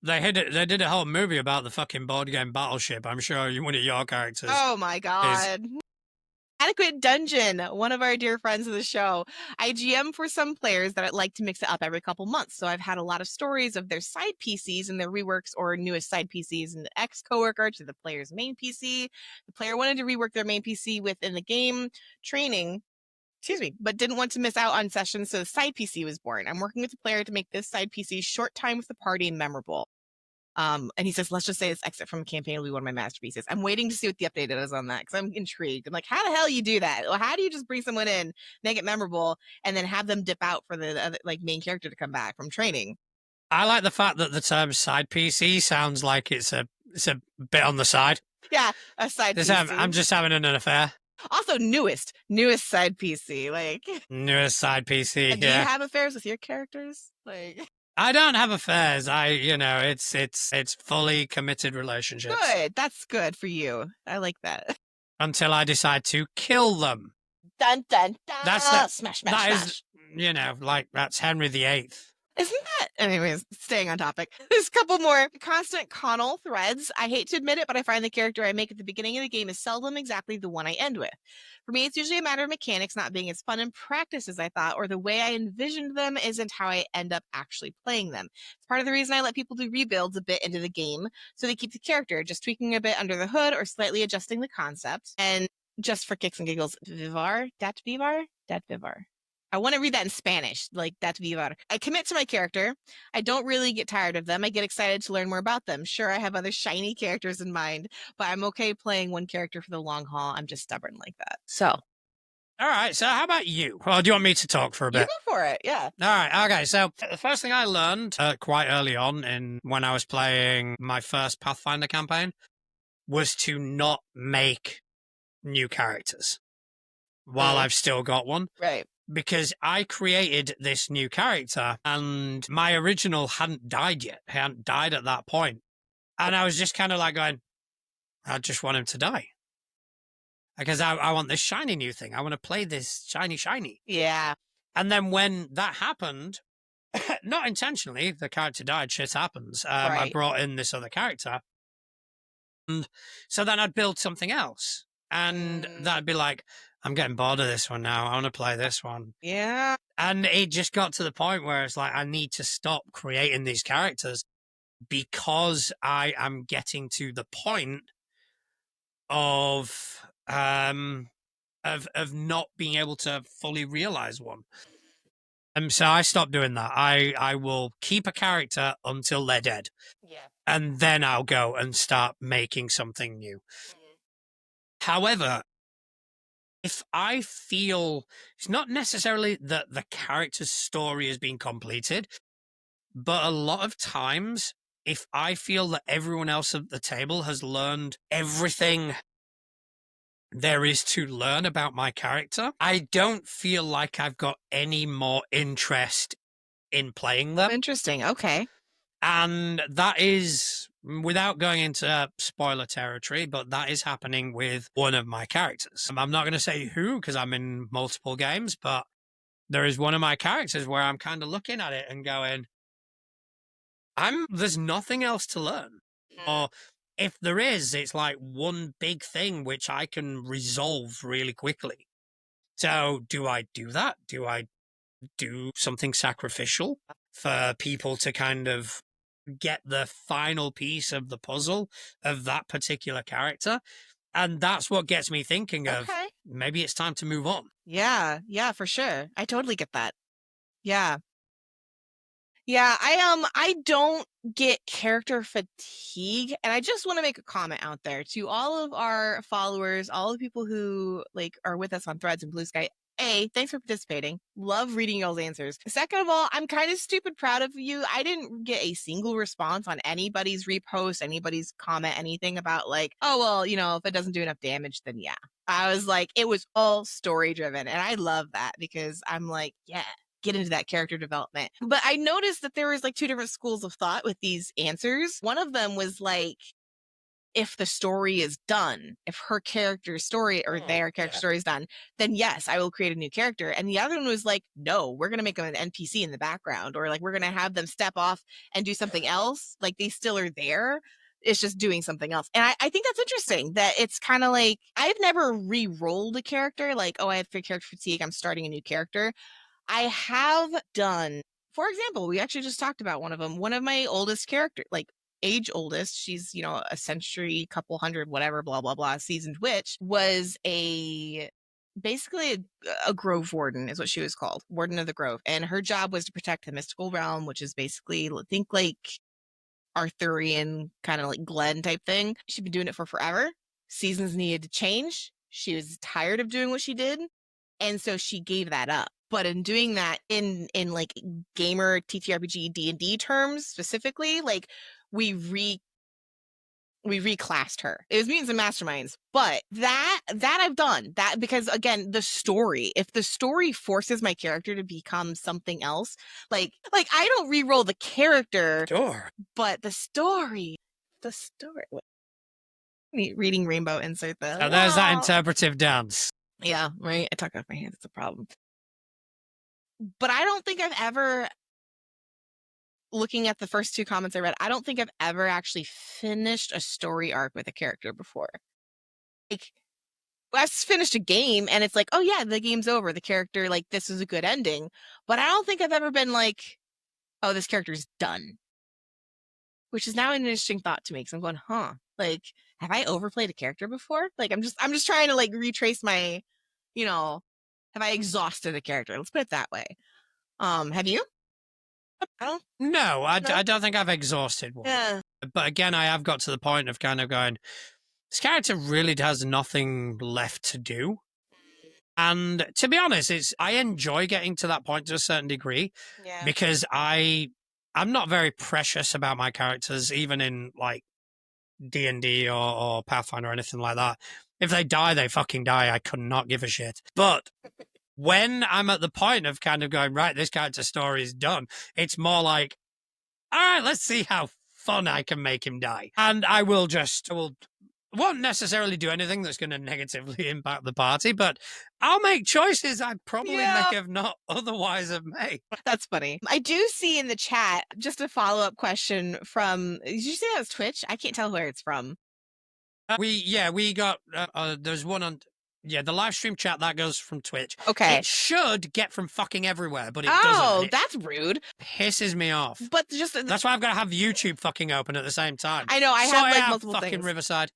They did a whole movie about the fucking board game Battleship. I'm sure one of your characters. Oh my god. Adequate Dungeon, one of our dear friends of the show. I GM for some players that I'd like to mix it up every couple months. So I've had a lot of stories of their side PCs and their reworks or newest side PCs and the ex-coworker to the player's main PC. The player wanted to rework their main PC within the game training, but didn't want to miss out on sessions, so the side PC was born. I'm working with the player to make this side PC short time with the party memorable. And he says, let's just say this exit from a campaign will be one of my masterpieces. I'm waiting to see what the update is on that because I'm intrigued. I'm like, how the hell you do that? Well, how do you just bring someone in, make it memorable, and then have them dip out for the other, main character to come back from training? I like the fact that the term side PC sounds like it's a bit on the side. Yeah, a side PC. I'm just having an affair. Also, newest side PC, newest side PC. Do you have affairs with your characters? I don't have affairs. It's fully committed relationships. Good. That's good for you. I like that. Until I decide to kill them. Dun, dun, dun. That's smash. That's Henry VIII. Isn't that? Anyways, staying on topic. There's a couple more. Constant Connell threads. I hate to admit it, but I find the character I make at the beginning of the game is seldom exactly the one I end with. For me, it's usually a matter of mechanics not being as fun in practice as I thought, or the way I envisioned them isn't how I end up actually playing them. It's part of the reason I let people do rebuilds a bit into the game, so they keep the character, just tweaking a bit under the hood or slightly adjusting the concept. And just for kicks and giggles, Vivar? Dat Vivar? Dat Vivar. I want to read that in Spanish, like that's Vivar. I commit to my character. I don't really get tired of them. I get excited to learn more about them. Sure, I have other shiny characters in mind, but I'm okay playing one character for the long haul. I'm just stubborn like that. So. All right, so how about you? Well, do you want me to talk for a bit? You go for it, yeah. All right, okay. So the first thing I learned quite early on when I was playing my first Pathfinder campaign was to not make new characters while I've still got one. Right. Because I created this new character and my original hadn't died yet. He hadn't died at that point. And I was just kind of like going, I just want him to die. Because I want this shiny new thing. I want to play this shiny. Yeah. And then when that happened, not intentionally, the character died, shit happens. I brought in this other character. And so then I'd build something else. And that'd be like, I'm getting bored of this one now. I want to play this one. Yeah. And it just got to the point where it's like, I need to stop creating these characters because I am getting to the point of not being able to fully realize one. So I stopped doing that. I will keep a character until they're dead. Yeah. And then I'll go and start making something new. However, if I feel it's not necessarily that the character's story has been completed, but a lot of times, if I feel that everyone else at the table has learned everything there is to learn about my character, I don't feel like I've got any more interest in playing them. Interesting. Okay. And that is, without going into spoiler territory, but that is happening with one of my characters. I'm not going to say who, because I'm in multiple games, but there is one of my characters where I'm kind of looking at it and going, there's nothing else to learn. Or if there is, it's like one big thing which I can resolve really quickly. So do I do that? Do I do something sacrificial for people to kind of get the final piece of the puzzle of that particular character? And that's what gets me thinking of Okay. maybe it's time to move on. Yeah, yeah, for sure. I totally get that. Yeah. Yeah, I don't get character fatigue, and I just want to make a comment out there to all of our followers, all the people who like are with us on Threads and Blue Sky. A, thanks for participating. Love reading y'all's answers. Second of all, I'm kind of stupid proud of you. I didn't get a single response on anybody's repost, anybody's comment, anything about like, oh well, you know, if it doesn't do enough damage, then yeah. I was like, it was all story driven, and I love that because I'm like, yeah, get into that character development. But I noticed that there was like two different schools of thought with these answers. One of them was like, if the story is done, if her character's story or their character story is done, then yes, I will create a new character. And the other one was like, no, we're going to make them an NPC in the background, or like we're going to have them step off and do something else. Like they still are there. It's just doing something else. And I think that's interesting that it's kind of like, I've never re-rolled a character. Like, oh, I have character fatigue, I'm starting a new character. I have done, for example, we actually just talked about one of them. One of my oldest character, like age oldest, she's, you know, a century, couple hundred, whatever, blah, blah, blah, seasoned witch, was basically a grove warden is what she was called, warden of the grove. And her job was to protect the mystical realm, which is basically, think like Arthurian kind of like Glen type thing. She'd been doing it for forever. Seasons needed to change. She was tired of doing what she did. And so she gave that up. But in doing that, in like gamer TTRPG D&D terms specifically, like we reclassed her. It was Mutants and Masterminds, but that I've done that because again, the story. If the story forces my character to become something else, like I don't re-roll the character, Sure. but the story. Reading Rainbow insert the. So there's that interpretive dance. Yeah, right. I talk off my hands. It's a problem. But I don't think I've ever, looking at the first two comments I read, I don't think I've ever actually finished a story arc with a character before. Like, I've finished a game and it's like, oh yeah, the game's over. The character, like, this is a good ending. But I don't think I've ever been like, oh, this character's done. Which is now an interesting thought to me. Because I'm going, like, have I overplayed a character before? Like, I'm just trying to like retrace my, you know, have I exhausted a character? Let's put it that way. Have you? No, I don't think I've exhausted one. Yeah. But again, I have got to the point of kind of going, this character really has nothing left to do. And to be honest, I enjoy getting to that point to a certain degree because I'm not very precious about my characters, even in like D&D or Pathfinder or anything like that. If they die, they fucking die. I could not give a shit. But when I'm at the point of kind of going, right, this character's story is done, it's more like, all right, let's see how fun I can make him die. And I won't necessarily do anything that's going to negatively impact the party, but I'll make choices I probably may have not otherwise have made. That's funny. I do see in the chat just a follow-up question from, did you say that was Twitch? I can't tell where it's from. We got, there's one on, the live stream chat that goes from Twitch. Okay. It should get from fucking everywhere, but it doesn't. Oh, that's rude. Pisses me off. But just that's why I've got to have YouTube fucking open at the same time. I know, I have like multiple fucking things. Riverside.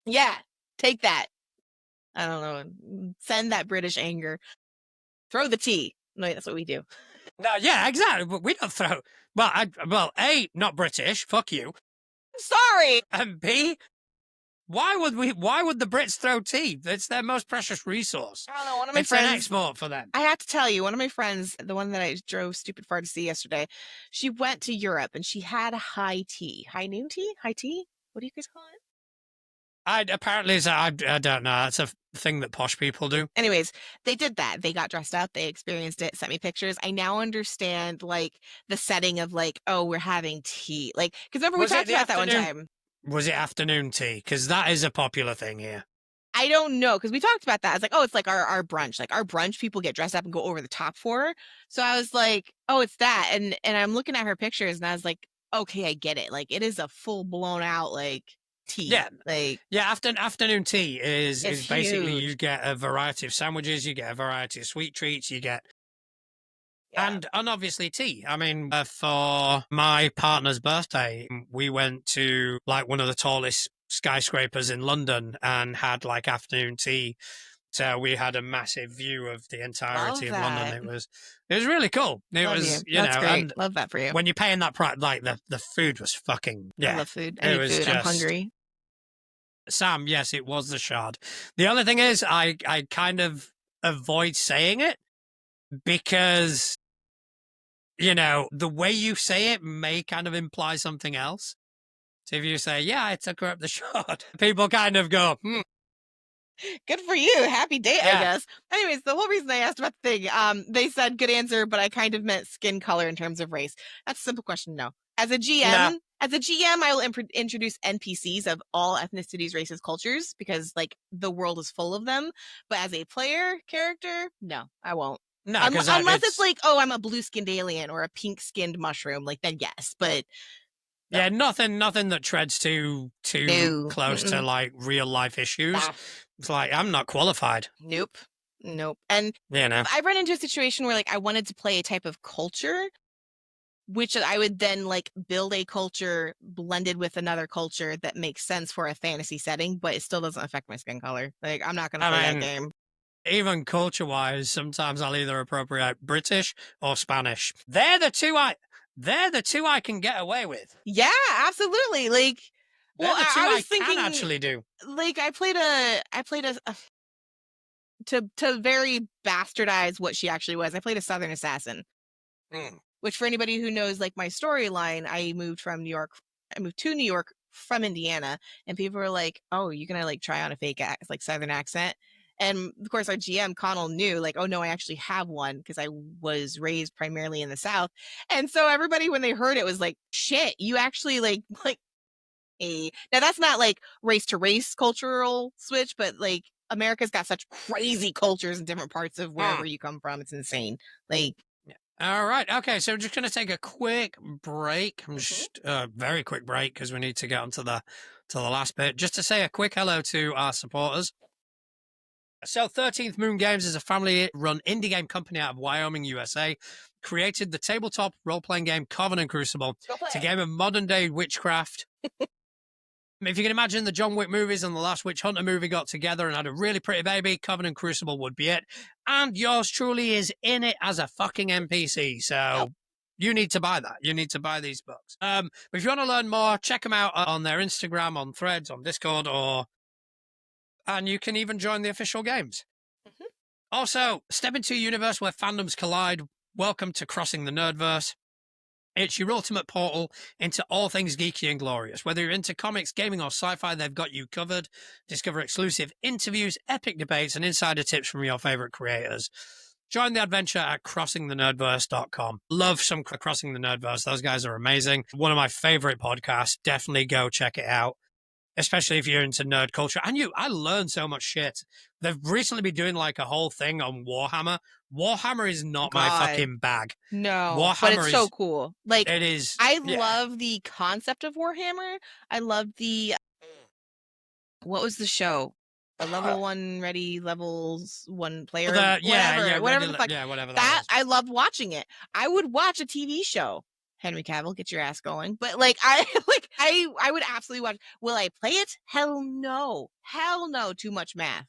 Yeah, take that. I don't know. Send that British anger. Throw the tea. No, that's what we do. No, yeah, exactly. But we don't throw. Well, A, not British. Fuck you. Sorry. And B, why would the Brits throw tea? It's their most precious resource. I don't know. One of my friends. It's an export for them. I have to tell you, one of my friends, the one that I drove stupid far to see yesterday, she went to Europe and she had high tea. High noon tea? High tea? What do you guys call it? I don't know. That's a thing that posh people do. Anyways, they did that. They got dressed up. They experienced it. Sent me pictures. I now understand like the setting of like, oh, we're having tea. Like, because remember we talked about that one time. Was it afternoon tea? Because that is a popular thing here. I don't know, because we talked about that. I was like, oh, it's like our brunch. Like our brunch, people get dressed up and go over the top for. So I was like, oh, it's that. And I'm looking at her pictures and I was like, okay, I get it. Like it is a full blown out like tea. Yeah. Like, Yeah, afternoon tea it's is basically you huge. get a variety of sandwiches, you get a variety of sweet treats, you get Yeah. and obviously tea. I mean, for my partner's birthday, we went to like one of the tallest skyscrapers in London and had like afternoon tea. So we had a massive view of the entirety Love of London. that. It was really cool. It Love was, you. That's great. and Love that for you. when you're paying that price, like the food was fucking I yeah. love food. I It need was food. I'm just hungry. Sam. Yes, it was the shard. The only thing is, I kind of avoid saying it because the way you say it may kind of imply something else. So if you say, "Yeah, I took her up the shard," people kind of go, "Hmm, Good for you. Happy date, I yeah, guess. Anyways, the whole reason I asked about the thing, they said good answer, but I kind of meant skin color in terms of race. That's a simple question. No. no, As a GM, I will introduce NPCs of all ethnicities, races, cultures because like the world is full of them. But as a player character, no, I won't. no," because Unless it's it's like, oh, I'm a blue-skinned alien or a pink-skinned mushroom, like then yes. But no, yeah, nothing that treads too no, close to like real life issues. nah, It's like I'm not qualified, nope, nope. And you know. I run into a situation where like I wanted to play a type of culture, which I would then like build a culture blended with another culture that makes sense for a fantasy setting, but it still doesn't affect my skin color. Like I'm not gonna play I that mean, game. even culture wise, sometimes I'll either appropriate British or Spanish. They're the two I can get away with. Yeah, absolutely. Like, well, They're the two I I was can thinking actually do. like I played a to very bastardize what she actually was. I played a Southern assassin. Mm. Which for anybody who knows like my storyline, I moved to New York from Indiana, and people were like, "Oh, you gonna like try on a fake like Southern accent?" And of course, our GM Connell knew, like, "Oh no, I actually have one because I was raised primarily in the South." And so everybody, when they heard it, was like, "Shit, you actually like a." Now that's not like race to race cultural switch, but like America's got such crazy cultures in different parts of wherever you come from. It's insane. Like, All right. Okay. So we're just going to take a quick break. mhm. Just a very quick break because we need to get on to the last bit. Just to say a quick hello to our supporters. So 13th Moon Games is a family-run indie game company out of Wyoming, USA. Created the tabletop role-playing game Covenant Crucible. Go play It's a it. game of modern-day witchcraft. If you can imagine the John Wick movies and the last Witch Hunter movie got together and had a really pretty baby, Covenant Crucible would be it. And yours truly is in it as a fucking NPC. Yep. So you need to buy that. You need to buy these books. But if you want to learn more, check them out on their Instagram, on Threads, on Discord, and you can even join the official games. Mhm. Also, step into a universe where fandoms collide. Welcome to Crossing the Nerdverse. It's your ultimate portal into all things geeky and glorious. Whether you're into comics, gaming, or sci-fi, they've got you covered. Discover exclusive interviews, epic debates, and insider tips from your favorite creators. Join the adventure at crossingthenerdverse.com. Love some Crossing the Nerdverse. Those guys are amazing. One of my favorite podcasts. Definitely go check it out, especially if you're into nerd culture. I learned so much shit. They've recently been doing like a whole thing on Warhammer. Warhammer is not my God. fucking bag. No, but it's Warhammer so is, cool. Like, it is, I yeah. love the concept of Warhammer. I love the what was the show? A level one ready, levels one player, whatever the fuck. Whatever that That was. I loved watching it. I would watch a TV show. Henry Cavill, get your ass going. But like I like I would absolutely watch. Will I play it? Hell no. Hell no. Too much math.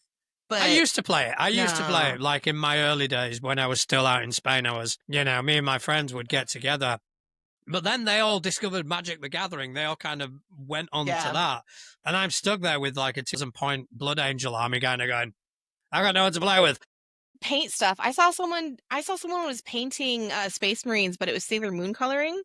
I But used to play it. I used to play no. it like in my early days when I was still out in Spain. I was, me and my friends would get together. But then they all discovered Magic the Gathering. They all kind of went on to Yeah. that. And I'm stuck there with like a 2,000 point Blood Angel army kind of going, I got no one to play with. Paint stuff. I saw someone was painting Space Marines, but it was Sailor Moon coloring.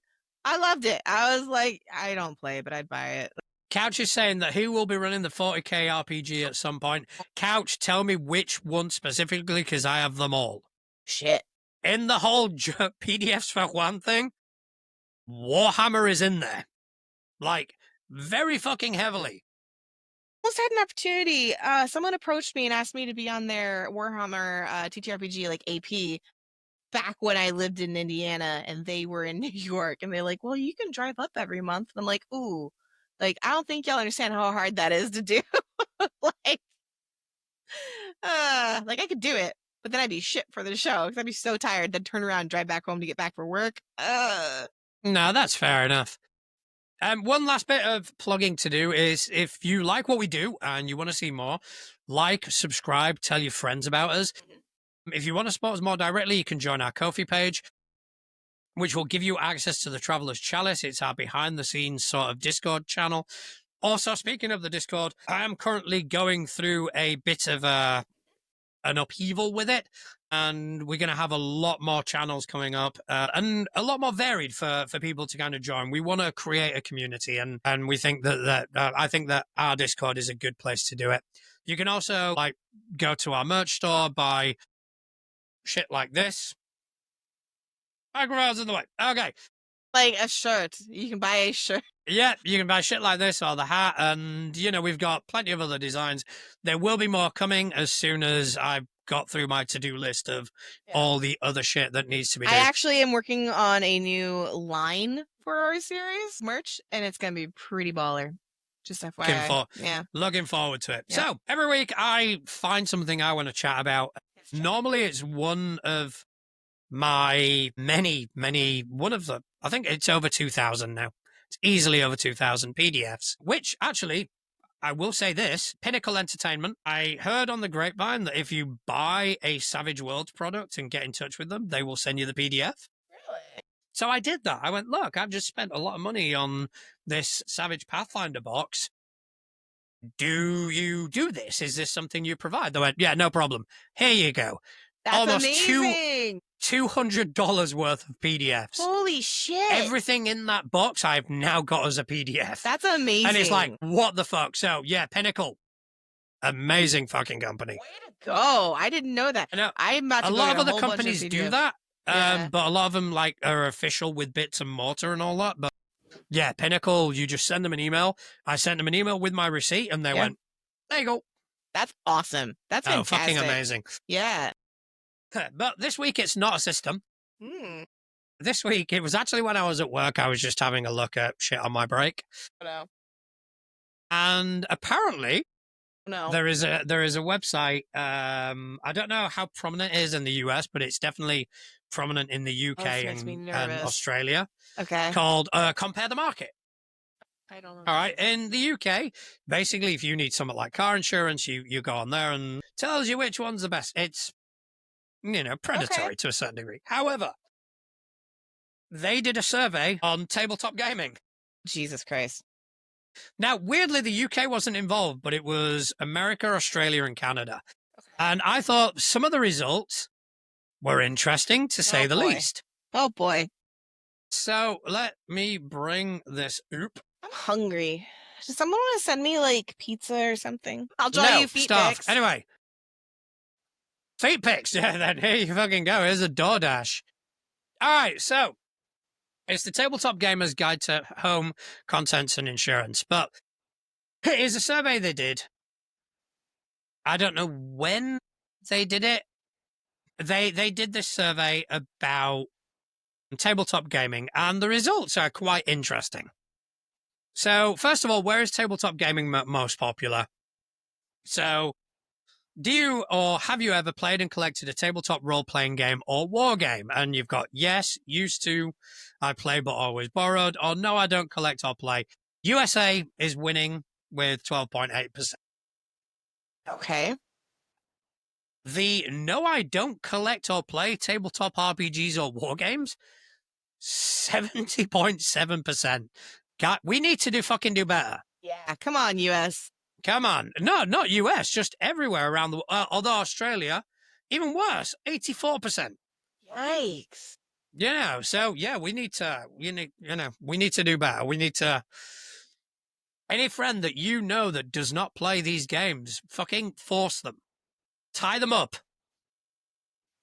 I loved it. I was like, I don't play, but I'd buy it. Couch is saying that he will be running the 40k RPG at some point. Couch, tell me which one specifically, because I have them all. Shit. In the whole PDFs for one thing, Warhammer is in there. Like, very fucking heavily. Almost had an opportunity. Someone approached me and asked me to be on their Warhammer TTRPG like AP back when I lived in Indiana and they were in New York, and they're like, "Well, you can drive up every month." And I'm like, "Ooh, Like, I don't think y'all understand how hard that is to do. like, like I could do it, but then I'd be shit for the show because I'd be so tired. Then turn around, and drive back home to get back for work. No, that's fair enough. One last bit of plugging to do is if you like what we do and you want to see more, like, subscribe, tell your friends about us. If you want to support us more directly, you can join our Ko-fi page, which will give you access to the Traveler's Chalice. It's our behind the scenes sort of Discord channel. Also, speaking of the Discord, I am currently going through a bit of an upheaval with it, and we're going to have a lot more channels coming up and a lot more varied for people to kind of join. We want to create a community, and we think that I think that our Discord is a good place to do it. You can also like go to our merch store, buy shit like this. Microphone's in the way. Okay. Like a shirt. You can buy a shirt. Yeah, you can buy shit like this or the hat, and we've got plenty of other designs. There will be more coming as soon as I've got through my to-do list of all the other shit that needs to be done. I actually am working on a new line for our series merch, and it's gonna be pretty baller. Just FYI. Looking forward to it. Yeah. So every week I find something I want to chat about. Normally it's one of my I think it's over 2,000 now. It's easily over 2,000 PDFs, which actually, I will say this, Pinnacle Entertainment, I heard on the grapevine that if you buy a Savage Worlds product and get in touch with them, they will send you the PDF. Really? So I did that. I went, look, I've just spent a lot of money on this Savage Pathfinder box. Do you do this? Is this something you provide? They went, yeah, no problem. Here you go. That's almost amazing. $200 worth of PDFs. Holy shit. Everything in that box I've now got as a PDF. That's amazing. And it's like, what the fuck? So, yeah, Pinnacle. Amazing fucking company. Way to go. I didn't know that. I know. I'm about to a lot of other companies do that, but a lot of them like are official with bits and mortar and all that. But yeah, Pinnacle, you just send them an email. I sent them an email with my receipt, and they went, there you go. That's awesome. That's fantastic. Fucking amazing. Yeah. But this week, it's not a system. This week, it was actually when I was at work, I was just having a look at shit on my break. Oh, no. And apparently, there is a website. I don't know how prominent it is in the US, but it's definitely prominent in the UK and Australia. Okay. Called Compare the Market. I don't know. All right. In the UK, basically, if you need something like car insurance, you go on there and tells you which one's the best. It's predatory to a certain degree. However, they did a survey on tabletop gaming. Jesus Christ. Now, weirdly, the UK wasn't involved, but it was America, Australia, and Canada. Okay. And I thought some of the results were interesting, to say the least. Oh, boy. So let me bring this up. I'm hungry. Does someone want to send me, like, pizza or something? I'll draw you feet pics. Anyway. Feet pics. Yeah, then here you fucking go. Here's a DoorDash. All right, so it's the Tabletop Gamer's Guide to Home Contents and Insurance. But here's a survey they did. I don't know when they did it. They did this survey about tabletop gaming, and the results are quite interesting. So, first of all, where is tabletop gaming most popular? So, do you or have you ever played and collected a tabletop role-playing game or war game? And you've got yes, used to, I play but always borrowed, or no, I don't collect or play. USA is winning with 12.8%. Okay. The no, I don't collect or play tabletop RPGs or war games, 70.7%. God, we need to do better. Yeah, come on, US. Come on. No, not US, just everywhere around the world. Although Australia, even worse, 84%. Yikes. So yeah, we need to do better. We need to. Any friend that you know that does not play these games, fucking force them. Tie them up.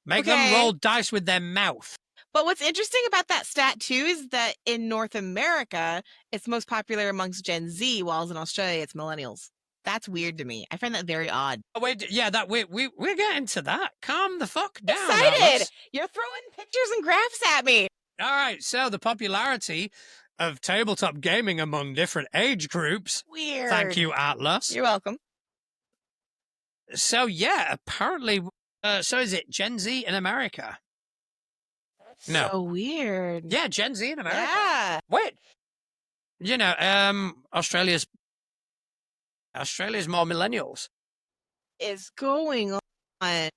Make them roll dice with their mouth. But what's interesting about that stat, too, is that in North America, it's most popular amongst Gen Z, while in Australia, it's millennials. That's weird to me. I find that very odd. Oh, wait, yeah, we're getting to that. Calm the fuck down. Excited! You're throwing pictures and graphs at me. All right, so the popularity of tabletop gaming among different age groups. Weird. Thank you, Atlas. You're welcome. So yeah, apparently, so is it Gen Z in America? No. So weird. Yeah, Gen Z in America. Yeah. Wait. Australia's more millennials. Is going on? I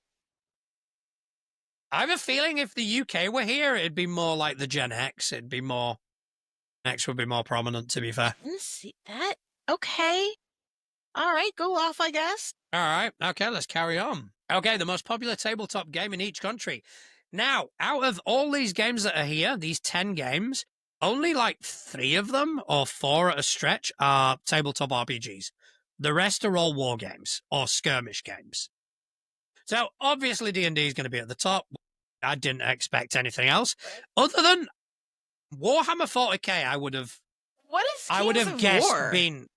have a feeling if the UK were here, it'd be more like the Gen X. X would be more prominent, to be fair. Let's see that. Okay. All right, go off, I guess. All right. Okay, let's carry on. Okay, the most popular tabletop game in each country. Now, out of all these games that are here, these 10 games, only like 3 of them or 4 at a stretch are tabletop RPGs. The rest are all war games or skirmish games. So obviously D&D is going to be at the top. I didn't expect anything else other than Warhammer 40k. I would have guessed War? being.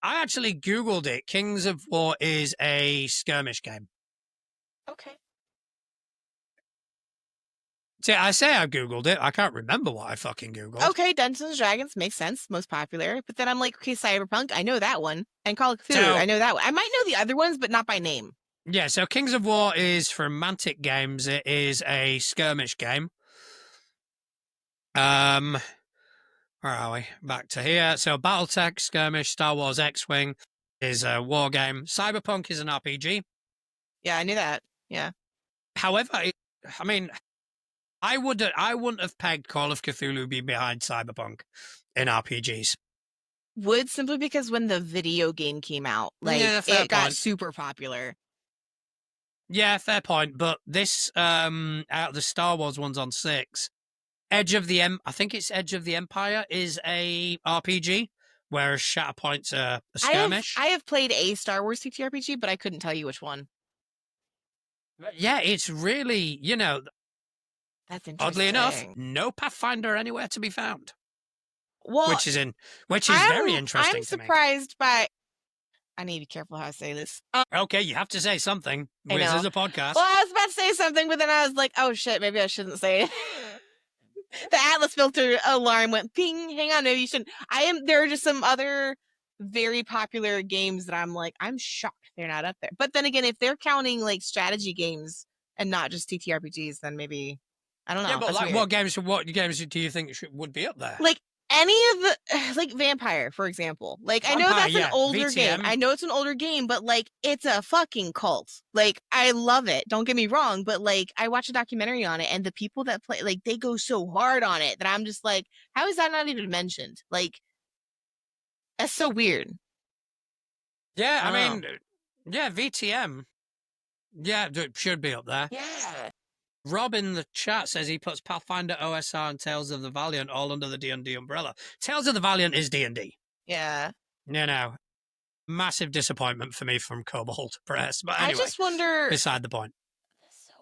I actually Googled it. Kings of War is a skirmish game. Okay. See, I say I Googled it. I can't remember what I fucking Googled. Okay, Dungeons and Dragons makes sense, most popular. But then I'm like, okay, Cyberpunk, I know that one. And Call of Cthulhu, I know that one. I might know the other ones, but not by name. Yeah, so Kings of War is from Mantic Games. It is a skirmish game. Where are we? Back to here. So Battletech, skirmish, Star Wars X-Wing is a war game. Cyberpunk is an RPG. Yeah, I knew that. Yeah. However, I wouldn't have pegged Call of Cthulhu be behind Cyberpunk in RPGs. Would simply because when the video game came out, it got super popular. Yeah, fair point. But this, out of the Star Wars ones on 6, I think it's Edge of the Empire is a RPG, whereas Shatterpoint's a skirmish. I have played a Star Wars TTRPG, but I couldn't tell you which one. Yeah, it's really, that's interesting. Oddly enough, no Pathfinder anywhere to be found. Well, which is very interesting. I'm surprised by. I need to be careful how I say this. Okay, you have to say something. This is a podcast. Well, I was about to say something, but then I was like, oh shit, maybe I shouldn't say it. The Atlas filter alarm went ping. Hang on, maybe you shouldn't. There are just some other very popular games that I'm like, I'm shocked they're not up there. But then again, if they're counting like strategy games and not just TTRPGs, then maybe, I don't know. Yeah, but like, what games do you think would be up there? Like, any of the, like Vampire, for example. Like, I know that's an older game. I know it's an older game, but like, it's a fucking cult. Like, I love it. Don't get me wrong, but like, I watched a documentary on it, and the people that play, like, they go so hard on it that I'm just like, how is that not even mentioned? Like, that's so weird. Yeah, I mean, yeah, VTM. Yeah, it should be up there. Yeah. Rob in the chat says he puts Pathfinder, OSR, and Tales of the Valiant all under the D&D umbrella. Tales of the Valiant is D&D. Yeah. Massive disappointment for me from Cobalt Press. But anyway, I just wonder. Beside the point. That's so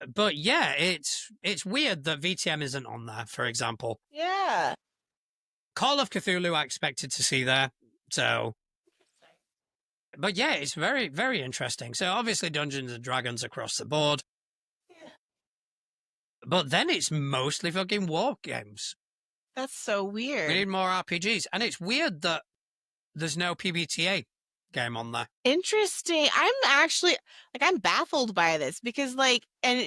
weird. But yeah, it's weird that VTM isn't on there, for example. Yeah. Call of Cthulhu I expected to see there. So... But yeah, it's very, very interesting. So obviously Dungeons and Dragons across the board. Yeah. But then it's mostly fucking war games. That's so weird. We need more RPGs. And it's weird that there's no PBTA game on there. Interesting. I'm actually, like, I'm baffled by this because, like, and,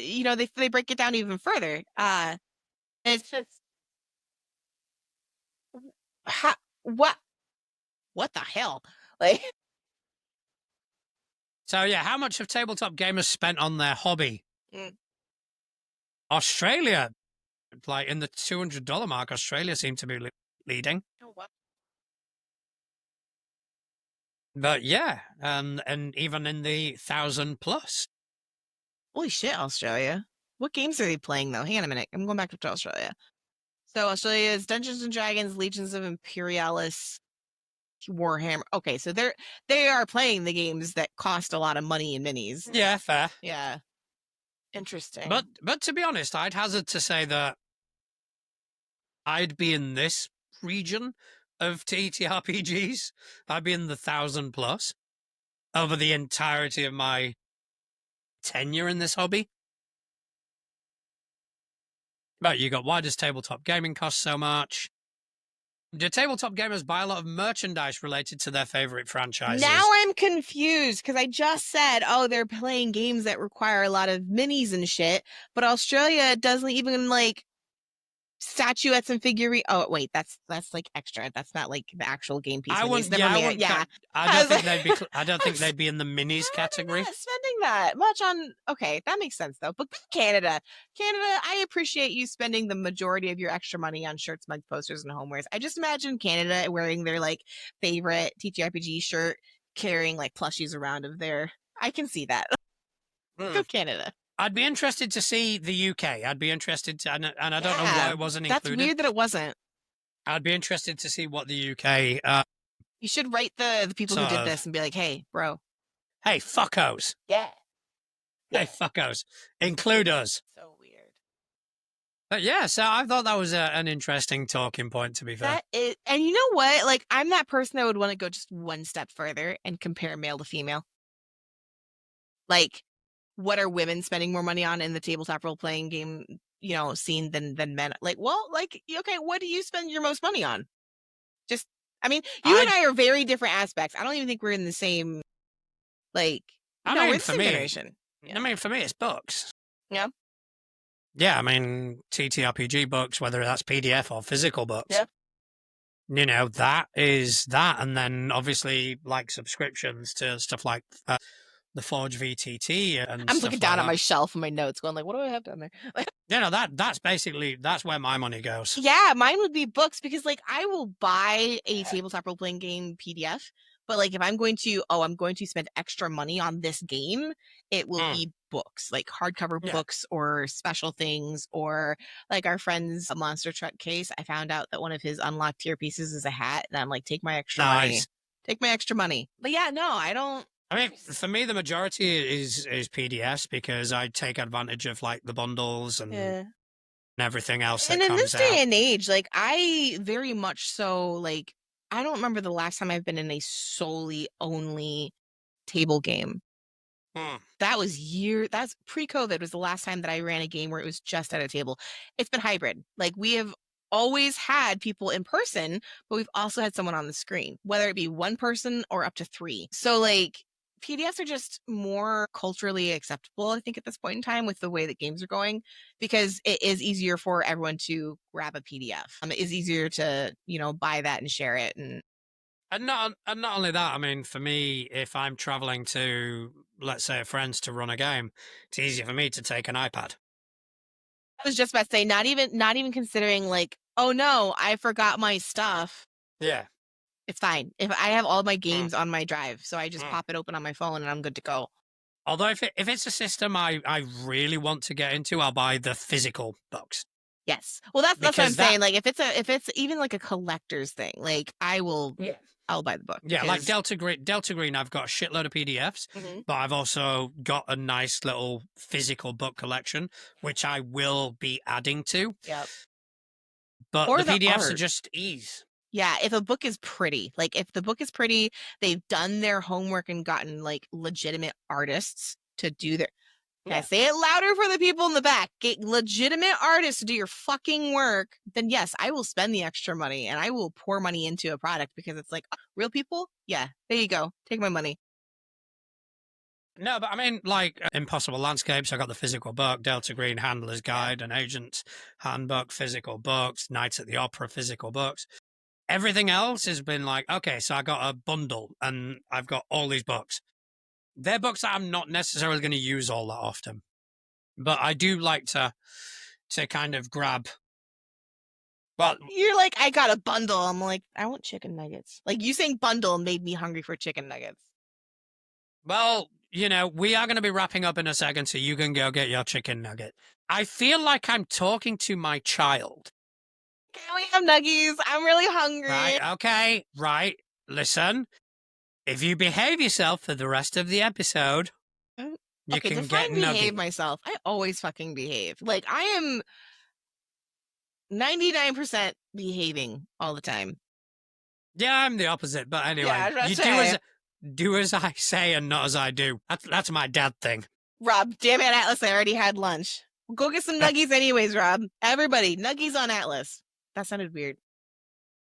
they break it down even further. It's just, what the hell? Like... So yeah, how much have tabletop gamers spent on their hobby? Australia, like in the $200 mark, Australia seemed to be leading. Oh, wow. But yeah, and even in the 1,000 plus. Holy shit, Australia. What games are they playing though? Hang on a minute. I'm going back to Australia. So Australia is Dungeons and Dragons, Legions of Imperialis, Warhammer. Okay, so they are playing the games that cost a lot of money in minis. Yeah, fair. Yeah. Interesting. But to be honest, I'd hazard to say that I'd be in this region of TTRPGs. I'd be in the 1,000 plus over the entirety of my tenure in this hobby. But you got, why does tabletop gaming cost so much? Do tabletop gamers buy a lot of merchandise related to their favorite franchises? Now I'm confused because I just said, oh, they're playing games that require a lot of minis and shit, but Australia doesn't even like statuettes and figurine. Oh wait, that's like extra. That's not like the actual game piece. I minis. wouldn't. Never Yeah, I mind. wouldn't. Yeah, I don't think they'd be. I don't think they'd be in the minis category. not spending that much on. Okay, that makes sense though. But Canada, I appreciate you spending the majority of your extra money on shirts, mug posters, and homewares. I just imagine Canada wearing their like favorite TTRPG shirt, carrying like plushies around of their. I can see that. Go Canada. I'd be interested to see the UK. I'd be interested to, and I don't know why it wasn't included. That's weird that it wasn't. I'd be interested to see what the UK. You should write the people who did this and be like, "Hey, bro. Hey, fuckos. Yeah. Hey, fuckos. Include us." So weird. But yeah, so I thought that was an interesting talking point, to be fair. That is, and you know what? Like, I'm that person that would want to go just one step further and compare male to female. Like, what are women spending more money on in the tabletop role playing game, scene than men? Like, well, like, okay, what do you spend your most money on? Just, I mean, you and I are very different aspects. I don't even think we're in the same, like, we're the same generation. Yeah. I mean, for me, it's books. Yeah. Yeah, I mean, TTRPG books, whether that's PDF or physical books. Yeah. That is that. And then obviously, like, subscriptions to stuff like the Forge VTT and I'm looking down at my shelf and my notes going like, what do I have down there? That's where my money goes. Yeah, mine would be books because like I will buy a tabletop role playing game PDF, but like if I'm going to spend extra money on this game, it will be books, like hardcover books or special things, or like our friend's monster truck case. I found out that one of his unlocked tier pieces is a hat, and I'm like, take my extra money. Take my extra money. But yeah, no, I don't. I mean, for me, the majority is PDFs because I take advantage of like the bundles and everything else. And in this day and age, like I very much so like I don't remember the last time I've been in a solely only table game. That was that's pre-COVID was the last time that I ran a game where it was just at a table. It's been hybrid. Like we have always had people in person, but we've also had someone on the screen, whether it be one person or up to 3. So like PDFs are just more culturally acceptable, I think, at this point in time with the way that games are going, because it is easier for everyone to grab a PDF. It is easier to, buy that and share it. And not only that, I mean, for me, if I'm traveling to, let's say, a friend's to run a game, it's easier for me to take an iPad. I was just about to say, not even considering like, oh no, I forgot my stuff. Yeah. It's fine. If I have all my games on my drive, so I just pop it open on my phone and I'm good to go. Although if it's a system I really want to get into, I'll buy the physical books. Yes. Well, that's what I'm saying. Like if it's even like a collector's thing, like I'll buy the book. Yeah, like Delta Green, I've got a shitload of PDFs, but I've also got a nice little physical book collection, which I will be adding to. Yep. But or the PDFs are just ease. Yeah, if a book is pretty, like if the book is pretty, they've done their homework and gotten like legitimate artists to do their. Yeah, say it louder for the people in the back. Get legitimate artists to do your fucking work. Then yes, I will spend the extra money and I will pour money into a product because it's like real people. Yeah, there you go. Take my money. No, but I mean, like Impossible Landscapes, I got the physical book, Delta Green Handler's Guide, an Agent's Handbook, physical books, Nights at the Opera, physical books. Everything else has been like, okay, so I got a bundle and I've got all these books. They're books that I'm not necessarily going to use all that often. But I do like to kind of grab. Well, you're like, I got a bundle. I'm like, I want chicken nuggets. Like you saying bundle made me hungry for chicken nuggets. Well, we are going to be wrapping up in a second, so you can go get your chicken nugget. I feel like I'm talking to my child. Can we have Nuggies? I'm really hungry. Right, okay, right. Listen, if you behave yourself for the rest of the episode, you can get Nuggies. Behave myself. I always fucking behave. Like, I am 99% behaving all the time. Yeah, I'm the opposite, but anyway. You do as I say and not as I do. That's my dad thing. Rob, damn it, Atlas, I already had lunch. Go get some Nuggies anyways, Rob. Everybody, Nuggies on Atlas. That sounded weird.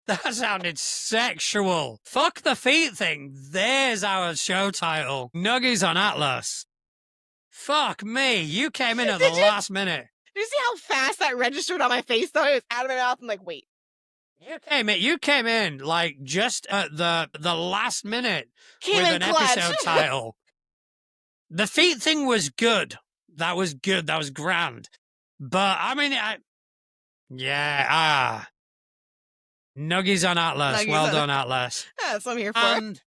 That sounded sexual. Fuck the feet thing. There's our show title. Nuggies on Atlas. Fuck me. You came in at the last minute. Did you see how fast that registered on my face, though? It was out of my mouth. I'm like, wait. You came in like just at the last minute Came with in an clutch. episode title. The feet thing was good. That was good. That was grand. But I mean, Nuggies on Atlas. Nuggies Well on- done, Atlas. That's what I'm here for. And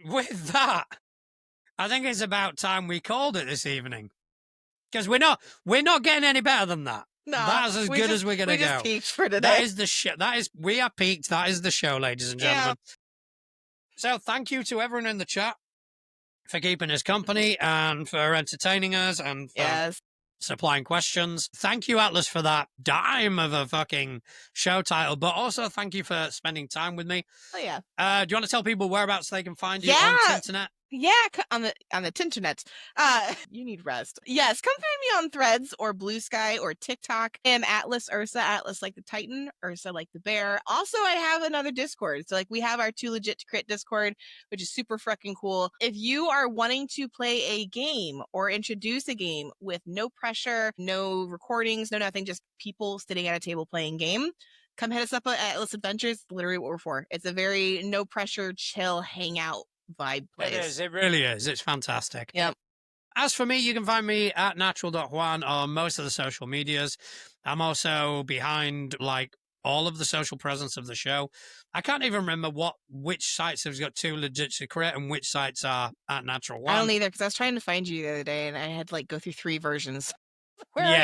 with that, I think it's about time we called it this evening. Because we're not getting any better than that. No, that's as good as we're gonna go. We just peaked for today. That is the show. We are peaked. That is the show, ladies and gentlemen. Yeah. So thank you to everyone in the chat for keeping us company and for entertaining us and for supplying questions. Thank you, Atlas, for that dime of a fucking show title, but also thank you for spending time with me. Oh yeah. Do you want to tell people whereabouts they can find you on the internet? Yeah, on the tinternet. You need rest. Yes, come find me on Threads or Blue Sky or TikTok. I am Atlas Ursa, Atlas like the Titan, Ursa like the bear. Also, I have another Discord. So like we have our Too Legit to Crit Discord, which is super fucking cool. If you are wanting to play a game or introduce a game with no pressure, no recordings, no nothing, just people sitting at a table playing game, come hit us up at Atlas Adventures. Literally what we're for. It's a very no pressure, chill, hangout vibe place. It is. It really is. It's fantastic. Yep. As for me, you can find me at natural.juan on most of the social medias. I'm also behind like all of the social presence of the show. I can't even remember which sites have got Too Legit to Crit and which sites are at Natural One. I don't either, because I was trying to find you the other day and I had to like go through 3 versions.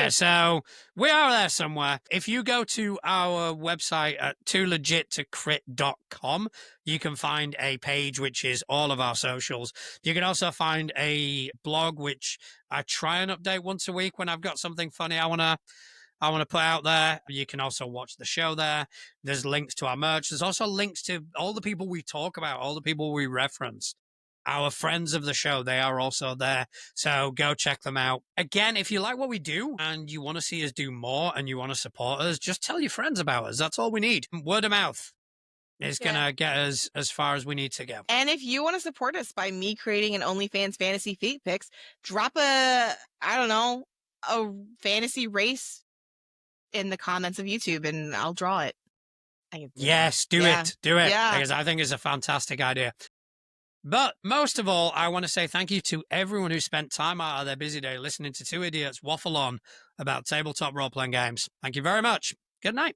So we are there somewhere. If you go to our website at toolegit2crit.com, you can find a page which is all of our socials. You can also find a blog which I try and update once a week when I've got something funny I want to put out there. You can also watch the show there. There's links to our merch. There's also links to all the people we talk about, all the people we reference. Our friends of the show, they are also there. So go check them out. Again, if you like what we do and you want to see us do more and you want to support us, just tell your friends about us. That's all we need. Word of mouth is going to get us as far as we need to go. And if you want to support us by me creating an OnlyFans fantasy feet pics, drop a fantasy race in the comments of YouTube and I'll draw it. Yes, do it. Yeah. Because I think it's a fantastic idea. But most of all, I want to say thank you to everyone who spent time out of their busy day listening to 2 idiots waffle on about tabletop role-playing games. Thank you very much. Good night.